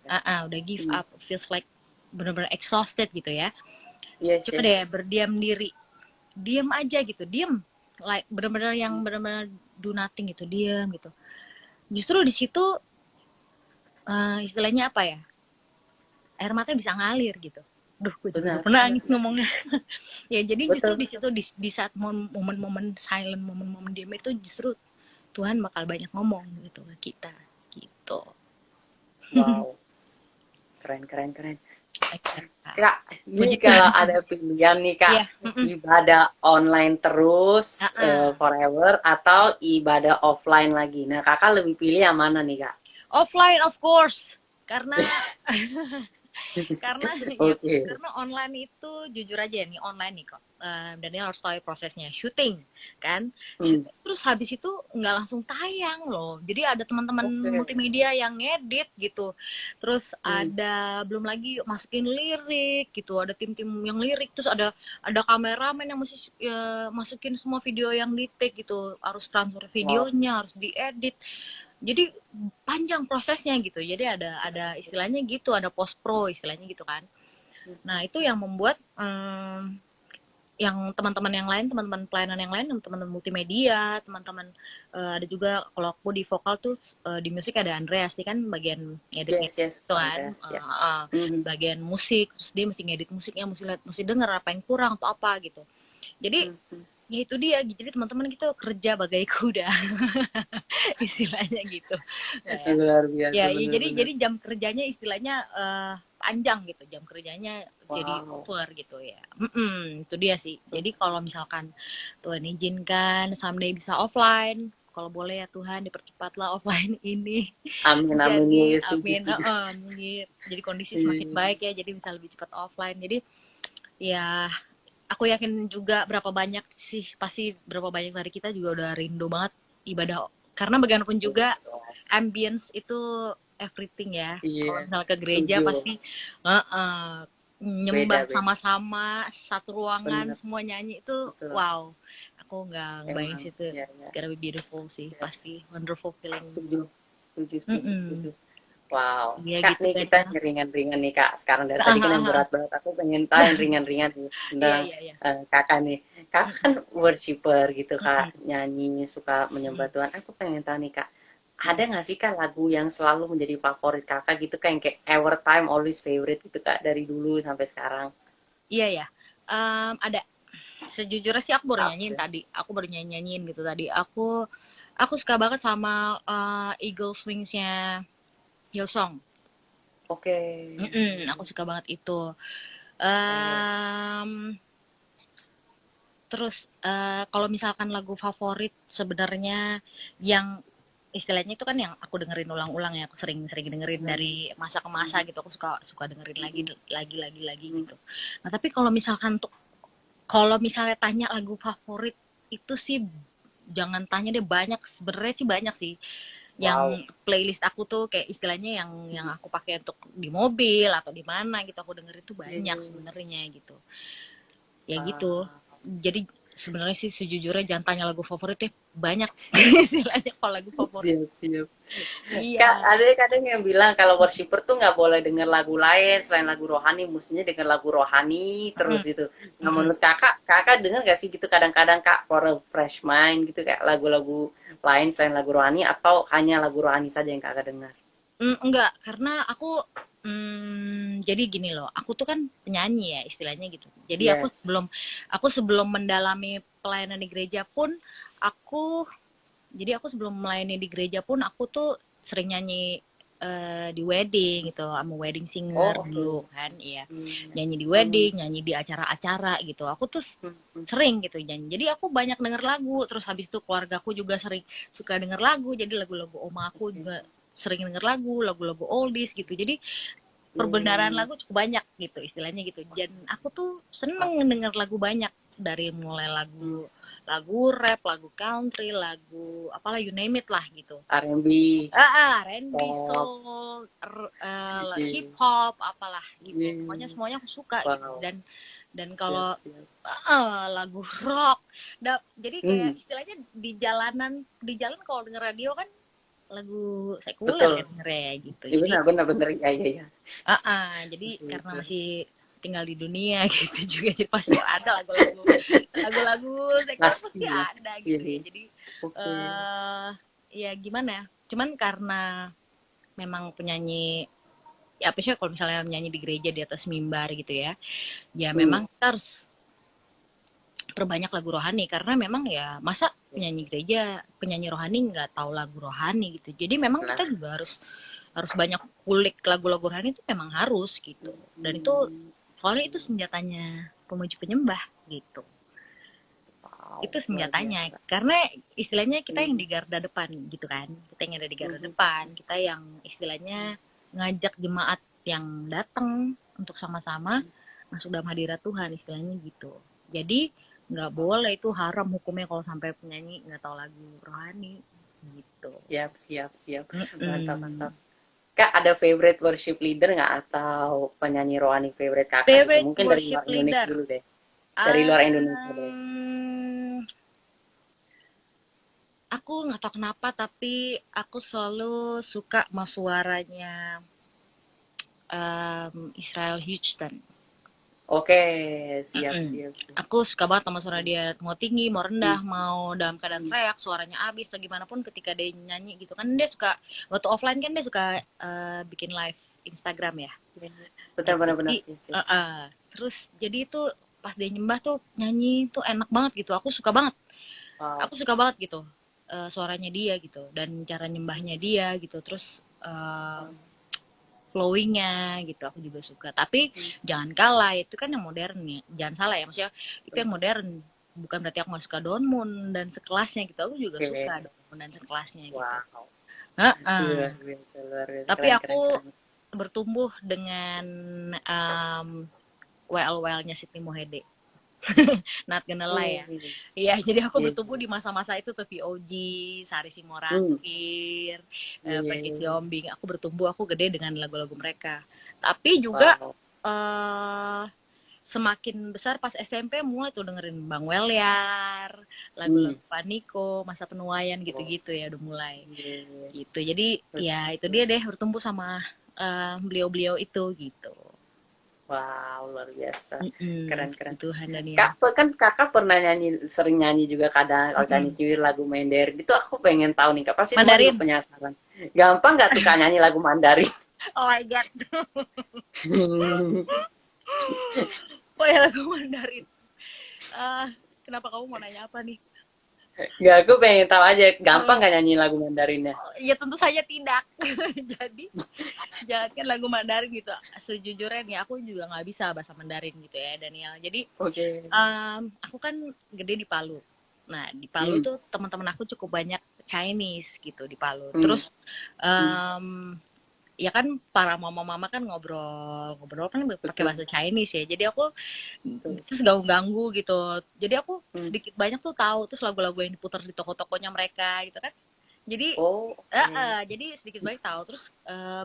udah give Hmm. up, feels like benar-benar exhausted gitu ya. Yes, Coba deh yes. berdiam diri, diam aja gitu, diam, like benar-benar yang benar-benar do nothing gitu, diam gitu. Justru di situ istilahnya apa ya, air mata bisa ngalir gitu. Duh, gue juga Benar. udah pernah nangis ngomongnya. Ya jadi justru Betul, di betul. situ, di saat momen-momen silent, momen-momen diam itu, justru Tuhan bakal banyak ngomong gitu ke kita gitu. Wow. Keren, keren, keren. Kak, Kak, ini puji kalau Tuhan. ada pilihan nih Kak, Iya. ibadah online terus Ah. forever atau ibadah offline lagi. Nah, kakak lebih pilih yang mana nih Kak? Offline of course, karena karena ya, Oke. karena online itu jujur aja nih, online nih kok, Daniel harus tahu prosesnya syuting kan. Hmm. Terus habis itu nggak langsung tayang loh, jadi ada teman-teman Oke. multimedia yang ngedit gitu, terus Hmm. ada belum lagi masukin lirik gitu, ada tim-tim yang lirik, terus ada kameramen yang masukin semua video yang di take gitu, harus transfer Wow. videonya, harus diedit. Jadi panjang prosesnya gitu. Jadi ada istilahnya gitu, ada post pro istilahnya gitu kan. Nah, itu yang membuat yang teman-teman yang lain, teman-teman pelayanan yang lain, teman-teman multimedia, teman-teman ada juga, kalau aku di vokal tuh di musik ada Andreas, dia kan bagian ngedit Yes, yes. gitu kan. Yes, ya. Bagian musik, terus dia mesti ngedit musiknya, mesti denger apa yang kurang atau apa gitu. Jadi ya itu dia, jadi teman-teman kita kerja bagai kuda istilahnya gitu. Nah, ya. Luar biasa, Ya, benar-benar. jadi jam kerjanya istilahnya panjang gitu, jam kerjanya jadi Wow. over gitu ya. Itu dia sih. Jadi kalau misalkan Tuhan izinkan someday bisa offline, kalau boleh ya Tuhan dipercepatlah offline ini. Amin, amin, Jadi ya, setuju, amin, setuju. jadi kondisi semakin baik ya, jadi bisa lebih cepat offline. Jadi ya aku yakin juga pasti berapa banyak dari kita juga udah rindu banget ibadah, karena bagaimanapun juga ambience itu everything ya. Iya, Kalau misalnya ke gereja setuju. pasti nyembah Beda. sama-sama, satu ruangan Benar. semua nyanyi itu, Betul. wow. Aku nggak ngebayangin Emang. situ. Ya, ya. It's gonna be beautiful sih, Yes. pasti wonderful feeling. Setuju. Setuju. Wow. Ya Kak, gitu nih kan. kita ringan-ringan nih Kak. Sekarang dari tadi kan yang berat-berat. Aku pengen tahu yang ringan-ringan nih tentang Iya. Kakak nih. Kakak kan worshiper gitu Kak. Nyanyi, suka menyembah Tuhan. Aku pengen tahu nih Kak. ada nggak sih Kak lagu yang selalu menjadi favorit Kakak gitu kan, yang kayak ever time always favorite gitu Kak, dari dulu sampai sekarang? Iya ya. Ada. Sejujurnya sih aku baru nyanyiin Apa? tadi. Aku baru nyanyiin gitu tadi. Aku suka banget sama Eagle Wings-nya Hillsong. Oke. Aku suka banget itu. Oh, Em, terus kalau misalkan lagu favorit sebenarnya yang istilahnya itu kan yang aku dengerin ulang-ulang ya, aku sering dengerin mhm, dari masa ke masa mhm, gitu, aku suka suka dengerin lagi mhm, lagi mhm. gitu. Nah tapi kalau misalnya tanya lagu favorit itu sih jangan tanya deh, banyak sebenarnya sih, banyak sih yang Wow. playlist aku tuh kayak istilahnya yang Mhm. aku pakai untuk di mobil atau di mana gitu, aku dengerin tuh Iya, banyak iya, iya. sebenarnya gitu ya gitu. Wah. Jadi sebenarnya sih sejujurnya jangan tanya lagu favorit deh, banyak istilahnya kalau lagu favorit. Siap, siap. Kak, Iya. ada kadang yang bilang kalau worshiper tuh nggak boleh denger lagu lain selain lagu rohani, mestinya denger lagu rohani terus Mm-mm, gitu. Nah, mm-mm. menurut kakak denger gak sih gitu kadang-kadang Kak, for a fresh mind gitu, kayak lagu-lagu lain selain lagu rohani, atau hanya lagu rohani saja yang kakak dengar? Enggak, karena jadi gini loh, aku tuh kan penyanyi ya istilahnya gitu. Jadi Yes. aku sebelum mendalami pelayanan di gereja pun, aku aku sebelum melayani di gereja pun aku tuh sering nyanyi di wedding gitu, I'm a wedding singer Oh, oke. dulu kan, iya. Hmm. Nyanyi di Hmm. wedding, nyanyi di acara-acara gitu. Aku tuh Hmm. Hmm. sering gitu nyanyi. Jadi aku banyak denger lagu, terus habis itu keluargaku juga sering suka denger lagu, jadi lagu-lagu oma aku Oke. juga sering denger lagu-lagu oldies gitu. Jadi Iya, iya, perbendaharaan iya. lagu cukup banyak gitu istilahnya gitu. Dan aku tuh seneng Wah. denger lagu banyak, dari mulai Hmm. lagu rap, lagu country, lagu apalah, you name it lah gitu. R&B, R&B, pop. soul, hip Iya. hop, apalah gitu. Pokoknya Iya. semuanya aku suka gitu. Wow. Dan Siap, kalau siap. lagu rock, jadi kayak Hmm. istilahnya di jalan kalau denger radio kan lagu sekuler Betul. ya dengernya ya gitu. Iya, Jadi benar, benar, benar. Iya, iya, iya. jadi Oke, karena oke. masih tinggal di dunia gitu juga, jadi pasti ada lagu sekuler Pasti pasti ya. ada Iya, gitu ya. iya. Jadi Oke. eh ya gimana ya? Cuman karena memang penyanyi, ya apa sih kalau misalnya menyanyi di gereja di atas mimbar gitu ya, ya Hmm. memang kita harus perbanyak lagu rohani, karena memang ya masa penyanyi rohani nggak tahu lagu rohani gitu. Jadi memang Nah. kita juga harus harus banyak kulik lagu-lagu rohani, itu memang harus gitu. Dan itu Hmm. soalnya itu senjatanya pemuji penyembah gitu. Wow, Itu luar senjatanya, biasa. karena istilahnya kita yang Hmm. di garda depan gitu kan, kita yang ada di garda Mhm. depan, kita yang istilahnya ngajak jemaat yang datang untuk sama-sama masuk dalam hadirat Tuhan istilahnya gitu. Jadi nggak boleh, itu haram hukumnya kalau sampai penyanyi nggak tahu lagu rohani gitu. Siap, siap, siap. Mantap, Mm-mm. mantap. Kak, ada favorite worship leader nggak, atau penyanyi rohani favorite kakak gitu? Favorite Mungkin dari worship luar Indonesia leader. dulu deh. Dari luar Indonesia deh. Um, aku nggak tahu kenapa tapi aku selalu suka sama suaranya Israel Houston. Oke, siap, Mm-mm. siap, siap. Aku suka banget sama suara dia, mau tinggi mau rendah Hmm. mau dalam keadaan Hmm. teriak suaranya abis atau gimana pun, ketika dia nyanyi gitu kan, dia suka waktu offline kan dia suka bikin live Instagram ya Benar, gitu. benar, Jadi benar. Yes, yes. terus jadi itu pas dia nyembah tuh nyanyi tuh enak banget gitu, Wow. aku suka banget gitu, suaranya dia gitu dan cara nyembahnya dia gitu. Terus Wow. flowingnya gitu aku juga suka, tapi jangan kalah itu kan yang modern ya, jangan salah ya, maksudnya itu yang modern, bukan berarti aku gak suka Dortmund dan sekelasnya gitu, aku juga Oke. suka Dortmund dan sekelasnya gitu. Wow. Heeh. Luar biasa. Tapi Keren, keren, aku keren. bertumbuh dengan WL-WL-nya Sydney Mohede. Not gonna lie ya. Hmm. Iya, jadi aku Iya, bertumbuh iya. di masa-masa itu tuh, VOG, Sari Hmm. Simorangkir, Iya, iya, Pergi iya, iya. Siombing. Aku gede dengan lagu-lagu mereka. Tapi juga Wow. eh semakin besar pas SMP mulai tuh dengerin Bang Welyar, Hmm. lagu-lagu Paniko, Masa Penuaian Wow. gitu-gitu ya udah mulai. Iya, iya. Gitu. Jadi ya itu Betul. dia deh, bertumbuh sama beliau-beliau itu gitu. Wow, luar biasa. Mm-mm, Keren-keren. Tuhan Daniel. Kak, kan kakak pernah nyanyi, sering nyanyi juga kadang kalau Mm-mm. Chinese New Year lagu Mandarin. Itu aku pengen tahu nih kak. Pasti semua juga Mandarin. penasaran. Gampang nggak tuh kak nyanyi lagu Mandarin? Oh my god. Oh ya, lagu Mandarin. Ah, kenapa kamu mau nanya apa nih? Nggak, aku pengen tahu aja. Gampang Oh, nggak nyanyi lagu Mandarinnya? ya tentu saja tidak. Jadi jangankan lagu Mandarin gitu. Sejujurnya nih aku juga nggak bisa bahasa Mandarin gitu ya Daniel. Jadi Oke. aku kan gede di Palu. Nah di Palu Hmm, tuh teman-teman aku cukup banyak Chinese gitu di Palu. hmm, Terus hmm. ya kan para mama-mama kan ngobrol kan pakai Betul, bahasa Chinese ya. Jadi aku betul. terus ganggu gitu. Jadi aku Hmm. sedikit banyak tuh tahu terus lagu-lagu yang diputar di toko-tokonya mereka gitu kan. Jadi Oh, oke. jadi sedikit banyak tahu terus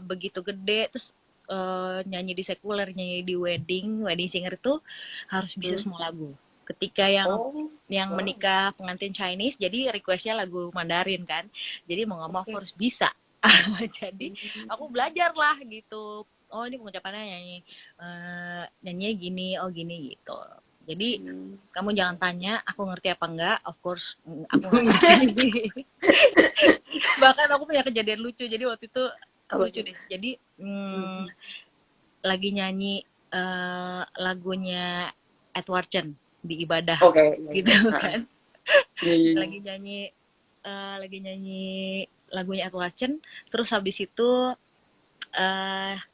begitu gede terus nyanyi di sekuler, nyanyi di wedding singer itu harus bisa Hmm. semua lagu. Ketika Oh, yang wow. menikah pengantin Chinese, jadi requestnya lagu Mandarin kan. Jadi mau nggak mau aku Oke. harus bisa. Jadi Hmm. aku belajar lah gitu. Oh ini pengucapannya nyanyi gini, oh gini gitu. Jadi Hmm. kamu jangan tanya aku ngerti apa enggak, of course aku nggak ngerti. Bahkan aku punya kejadian lucu, jadi waktu itu Apa lucu tuh? deh. Jadi Hmm. lagi nyanyi lagunya Edward Chen di ibadah Oke, iya, gitu iya. Ha-ha. kan. Iya, iya, iya. Lagi nyanyi lagunya Edward Chen, terus habis itu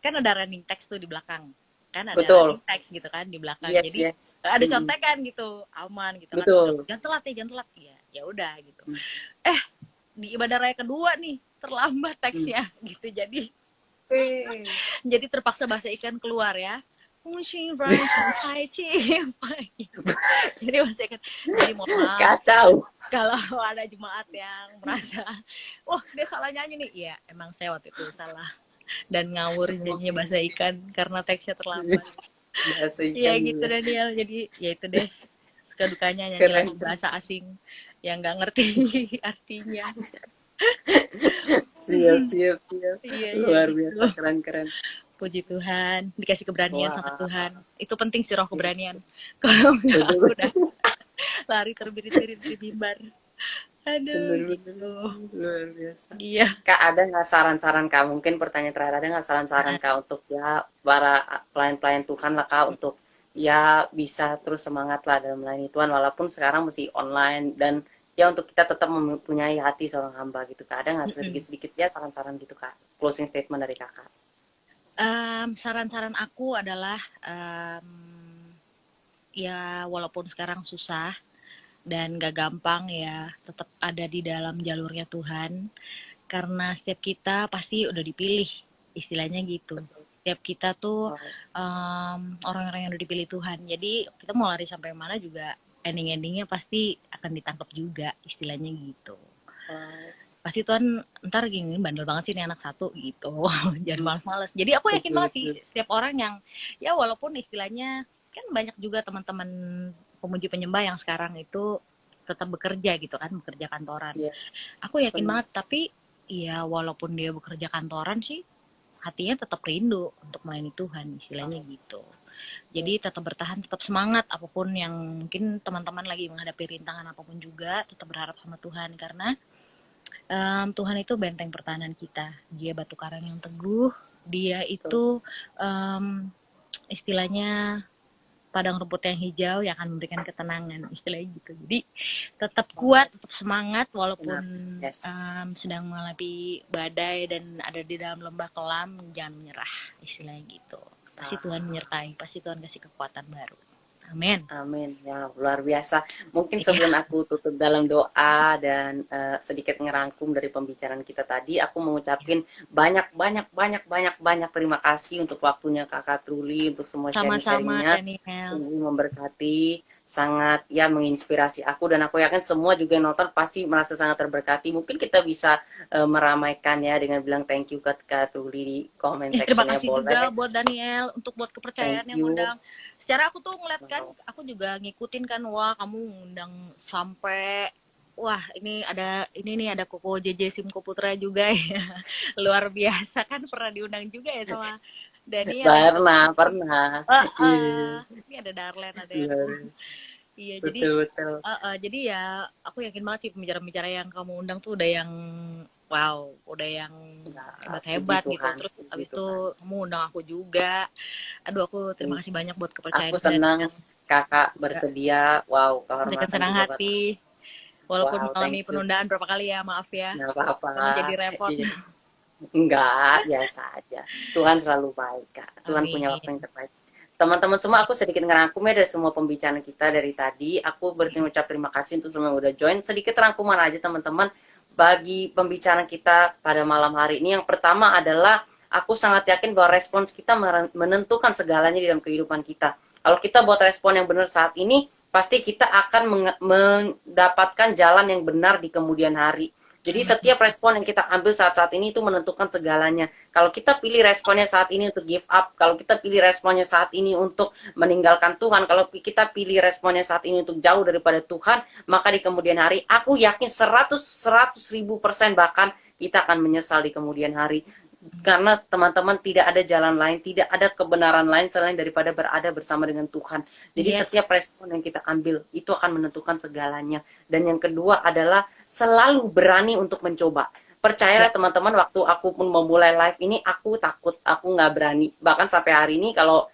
kan ada running text tuh di belakang. Kan ada running Betul. text gitu kan di belakang. Yes, Jadi yes. ada Mm-mm. contekan gitu, aman gitu kan. Betul. Jangan telat ya, jangan telat. Ya, ya udah gitu. Hmm. Eh, di ibadah raya kedua nih terlambat Hmm. teksnya gitu. Jadi Oke. terpaksa bahasa ikan keluar ya. Jadi bahasa ikan. Jadi mohon maaf Kacau. kalau ada jemaat yang merasa, wah dia salah nyanyi nih. Iya, emang saya waktu itu salah dan ngawur nyanyinya bahasa ikan karena teksnya terlambat. Bahasa Iya ikan gitu juga. Daniel. Jadi ya itu deh suka dukanya nyanyi lagu Keren. bahasa asing yang nggak ngerti artinya. Siap, siap, siap. Iya iya Luar gitu. biasa, keren, keren. Puji Tuhan, dikasih keberanian sama Wah, Tuhan. Itu penting sih roh yes. keberanian. Kalau nggak Betul, aku udah betul. lari terbirit-birit di mimbar. Aduh Bener-bener. gitu. Luar biasa. Iya. Kak, ada nggak saran-saran Kak? Mungkin pertanyaan terakhir, ada nggak saran-saran Kak untuk ya para pelayan-pelayan Tuhan lah Kak untuk ya bisa terus semangat lah dalam melayani Tuhan walaupun sekarang masih online dan ya untuk kita tetap mempunyai hati seorang hamba gitu Kak. Ada nggak Mm-mm. sedikit-sedikit ya saran-saran gitu Kak? Closing statement dari Kakak. Saran-saran aku adalah ya walaupun sekarang susah dan gak gampang ya tetap ada di dalam jalurnya Tuhan karena setiap kita pasti udah dipilih istilahnya gitu. Betul. Setiap kita tuh Wow. orang-orang yang udah dipilih Tuhan. Jadi kita mau lari sampai mana juga ending-endingnya pasti akan ditangkap juga istilahnya gitu. Wow. Pasti Tuhan ntar gini bandel banget sih nih anak satu gitu. Jangan malas-malas. Jadi aku yakin Betul, banget sih betul. setiap orang yang ya walaupun istilahnya kan banyak juga teman-teman pemuji penyembah yang sekarang itu tetap bekerja gitu kan, bekerja kantoran. Yes. Aku yakin Benar. banget tapi ya walaupun dia bekerja kantoran sih hatinya tetap rindu untuk melayani Tuhan istilahnya Wow. gitu. Jadi Yes. tetap bertahan, tetap semangat apapun yang mungkin teman-teman lagi menghadapi rintangan apapun juga, tetap berharap sama Tuhan karena Tuhan itu benteng pertahanan kita. Dia batu karang yang teguh. Dia Betul. itu istilahnya padang rumput yang hijau yang akan memberikan ketenangan. Istilahnya gitu. Jadi tetap Wow. kuat, tetap semangat walaupun Benar. Yes. sedang mengalami badai dan ada di dalam lembah kelam, jangan menyerah. Istilahnya gitu. Pasti Tuhan Ah. menyertai, pasti Tuhan kasih kekuatan baru. Amin. Amin. Ya, luar biasa. Mungkin sebelum Iya, aku tutup dalam doa dan sedikit ngerangkum dari pembicaraan kita tadi, aku mengucapkan banyak banyak banyak banyak banyak terima kasih untuk waktunya Kakak Truli, untuk semua sama-sama sharing-sharingnya. Daniel. Sungguh memberkati, sangat ya menginspirasi aku dan aku yakin semua juga yang nonton pasti merasa sangat terberkati. Mungkin kita bisa meramaikan ya dengan bilang thank you ke Kak Truli di comment Terima sectionnya kasih juga boleh. buat Daniel untuk buat Thank kepercayaan yang you. ngundang. Secara aku tuh ngeliat kan, Wow. aku juga ngikutin kan, wah kamu ngundang sampai, wah ini nih ada Koko JJ Simko Putra juga ya. Luar biasa kan pernah diundang juga ya sama Daniel itu. Pernah. Iya, Ini ada Darlen, ada yang iya, iya, betul betul. jadi ya aku yakin banget sih pembicara-pembicara yang kamu undang tuh udah yang wow, udah yang Nah, puji hebat-hebat gitu. Tuhan, Terus puji abis itu Tuhan. kamu undang aku juga. Aduh, aku terima kasih banyak buat Aku kepercayaan dan senang kakak juga bersedia. Wow, dengan kehormatan senang juga buat aku. hati. Walaupun Wow, mengalami thank you. penundaan berapa kali ya, maaf ya. Nggak apa-apa. Kamu jadi repot. Iya. Enggak, biasa aja. Tuhan selalu baik, Kak. Tuhan punya waktu Amin. yang terbaik. Teman-teman semua, aku sedikit ngerangkumnya dari semua pembicaraan kita dari tadi. Aku berucap terima kasih untuk semua yang udah join. Sedikit rangkuman aja, teman-teman, bagi pembicaraan kita pada malam hari ini. Yang pertama adalah, aku sangat yakin bahwa respons kita menentukan segalanya di dalam kehidupan kita. Kalau kita buat respon yang benar saat ini, pasti kita akan mendapatkan jalan yang benar di kemudian hari. Jadi Amin. setiap respon yang kita ambil saat-saat ini itu menentukan segalanya. Kalau kita pilih responnya saat ini untuk give up, kalau kita pilih responnya saat ini untuk meninggalkan Tuhan, kalau kita pilih responnya saat ini untuk jauh daripada Tuhan, maka di kemudian hari, aku yakin 100.000% bahkan kita akan menyesal di kemudian hari. Karena teman-teman tidak ada jalan lain, tidak ada kebenaran lain selain daripada berada bersama dengan Tuhan. Jadi Yes. setiap respon yang kita ambil itu akan menentukan segalanya. Dan yang kedua adalah selalu berani untuk mencoba. Ya. Percayalah teman-teman, waktu aku pun memulai live ini, aku takut, aku nggak berani. Bahkan sampai hari ini kalau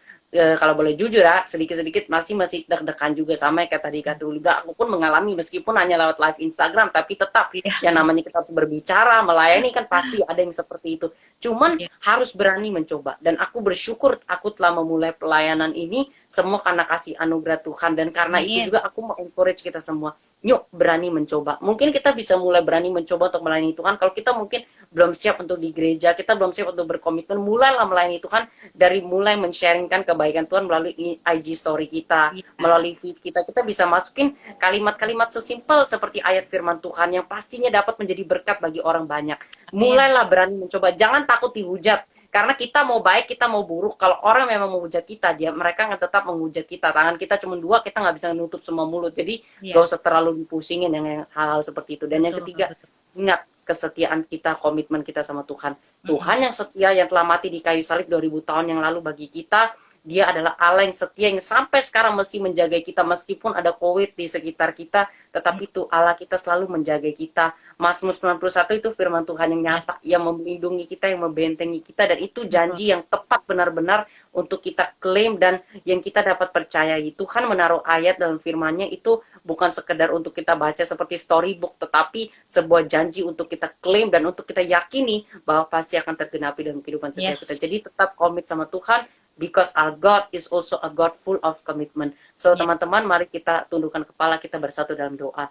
boleh jujur ya, sedikit-sedikit masih deg-degan juga, sama kayak tadi Kak Truli. Aku pun mengalami meskipun hanya lewat live Instagram, tapi tetap Iya. yang namanya kita harus berbicara, melayani kan pasti ada yang seperti itu. Cuman Iya. harus berani mencoba. Dan aku bersyukur aku telah memulai pelayanan ini semua karena kasih anugerah Tuhan. Dan karena itu Amin. juga aku mau encourage kita semua. Yuk berani mencoba. Mungkin kita bisa mulai berani mencoba untuk melayani Tuhan. Kalau kita mungkin belum siap untuk di gereja, kita belum siap untuk berkomitmen, mulailah melayani Tuhan dari mulai men-sharingkan kebaikan Tuhan melalui IG story kita, Iya. melalui feed kita. Kita bisa masukin kalimat-kalimat sesimpel seperti ayat firman Tuhan yang pastinya dapat menjadi berkat bagi orang banyak. Amin. Mulailah berani mencoba. Jangan takut dihujat. Karena kita mau baik, kita mau buruk. Kalau orang memang menghujat kita, mereka akan tetap menghujat kita. Tangan kita cuma dua, kita nggak bisa menutup semua mulut. Jadi Iya. gak usah terlalu dipusingin yang hal-hal seperti itu. Dan yang Betul, ketiga, betul. ingat kesetiaan kita, komitmen kita sama Tuhan. Mm-mm. Tuhan yang setia, yang telah mati di kayu salib 2000 tahun yang lalu bagi kita, dia adalah Allah yang setia yang sampai sekarang masih menjaga kita meskipun ada COVID di sekitar kita, tetapi itu Allah kita selalu menjaga kita. Mazmur 91 itu firman Tuhan yang Yes. nyata, yang melindungi kita, yang membentengi kita, dan itu Betul. janji yang tepat benar-benar untuk kita klaim dan yang kita dapat percayai. Tuhan menaruh ayat dalam firman-Nya itu bukan sekedar untuk kita baca seperti storybook, tetapi sebuah janji untuk kita klaim dan untuk kita yakini bahwa pasti akan tergenapi dalam kehidupan setiap Yes. kita. Jadi tetap komit sama Tuhan, because our God is also a God full of commitment. So Yes. teman-teman, mari kita tundukkan kepala, kita bersatu dalam doa.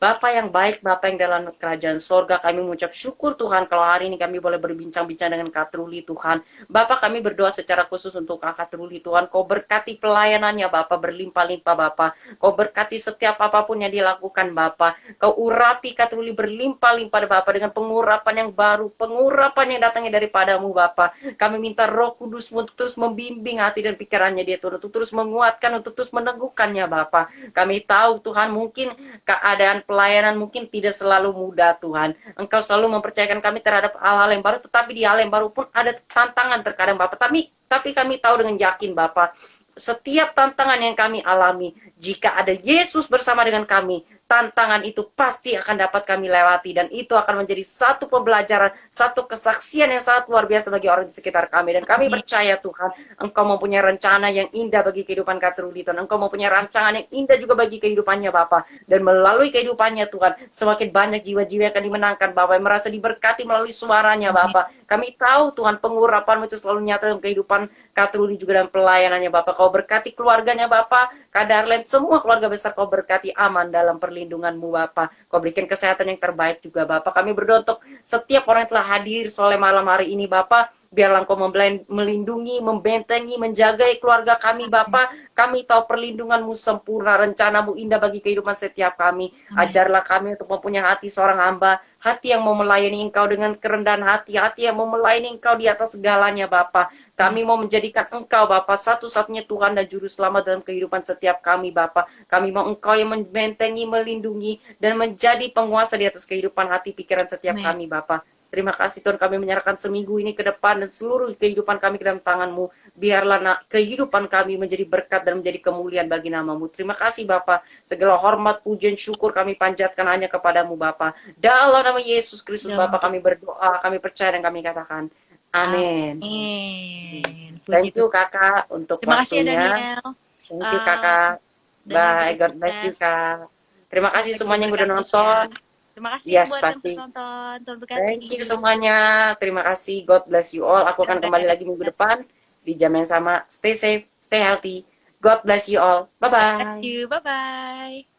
Bapa yang baik, Bapa yang dalam kerajaan sorga, kami mengucap syukur Tuhan kalau hari ini kami boleh berbincang-bincang dengan Kak Truli Tuhan. Bapak, kami berdoa secara khusus untuk Kak Truli Tuhan. Kau berkati pelayanannya Bapak, berlimpah-limpah Bapak. Kau berkati setiap apapun yang dilakukan Bapak. Kau urapi Kak Truli berlimpah-limpah Bapak dengan pengurapan yang baru, pengurapan yang datangnya daripadamu Bapak. Kami minta Roh Kudus-Mu untuk terus membimbing hati dan pikirannya dia Tuhan, untuk terus menguatkan, untuk terus meneguhkannya Bapak. Kami tahu Tuhan mungkin keadaan pelayanan mungkin tidak selalu mudah Tuhan. Engkau selalu mempercayakan kami terhadap hal-hal yang baru, tetapi di hal yang baru pun ada tantangan terkadang Bapak. Tapi kami tahu dengan yakin Bapak, setiap tantangan yang kami alami, jika ada Yesus bersama dengan kami, tantangan itu pasti akan dapat kami lewati, dan itu akan menjadi satu pembelajaran, satu kesaksian yang sangat luar biasa bagi orang di sekitar kami. Dan kami percaya Tuhan, Engkau mempunyai rencana yang indah bagi kehidupan Kak Truli Tuhan. Engkau mempunyai rancangan yang indah juga bagi kehidupannya Bapak. Dan melalui kehidupannya Tuhan, semakin banyak jiwa-jiwa yang akan dimenangkan Bapak, yang merasa diberkati melalui suaranya Bapak. Kami tahu Tuhan, pengurapan itu selalu nyata dalam kehidupan Kak Truli juga dalam pelayanannya Bapak. Kau berkati keluarganya Bapak, Kak Darlen, semua keluarga besar Kau berkati aman dalam perlindungan-Mu Bapak. Kau berikan kesehatan yang terbaik juga Bapak. Kami berdoa untuk setiap orang yang telah hadir sore malam hari ini Bapak. Biarlah Engkau melindungi, membentengi, menjaga keluarga kami Bapak. Kami tahu perlindungan-Mu sempurna, rencana-Mu indah bagi kehidupan setiap kami. Ajarlah kami untuk mempunyai hati seorang hamba, hati yang mau melayani Engkau dengan kerendahan hati, hati yang mau melayani Engkau di atas segalanya Bapak. Kami mau menjadikan Engkau Bapak satu-satunya Tuhan dan Juru Selamat dalam kehidupan setiap kami Bapak. Kami mau Engkau yang membentengi, melindungi, dan menjadi penguasa di atas kehidupan hati pikiran setiap kami Bapak. Terima kasih Tuhan, kami menyerahkan seminggu ini ke depan dan seluruh kehidupan kami ke dalam tangan-Mu. Biarlah kehidupan kami menjadi berkat dan menjadi kemuliaan bagi nama-Mu. Terima kasih Bapa. Segala hormat, pujian, syukur kami panjatkan hanya kepadamu Bapa. Dalam nama Yesus Kristus Bapa kami berdoa, kami percaya dan kami katakan. Amin. Amin. Thank you Kakak untuk Terima kasih ya, waktunya. Daniel. Thank you Kakak. Bye. God bless you Kak. Terima kasih semuanya yang udah nonton. Terima kasih Yes, buat pasti. yang nonton. Tuhan berkati. Thank you semuanya. Terima kasih. God bless you all. Aku akan kembali lagi minggu depan di jam yang sama. Stay safe, stay healthy. God bless you all. Bye-bye. Thank you. Bye-bye.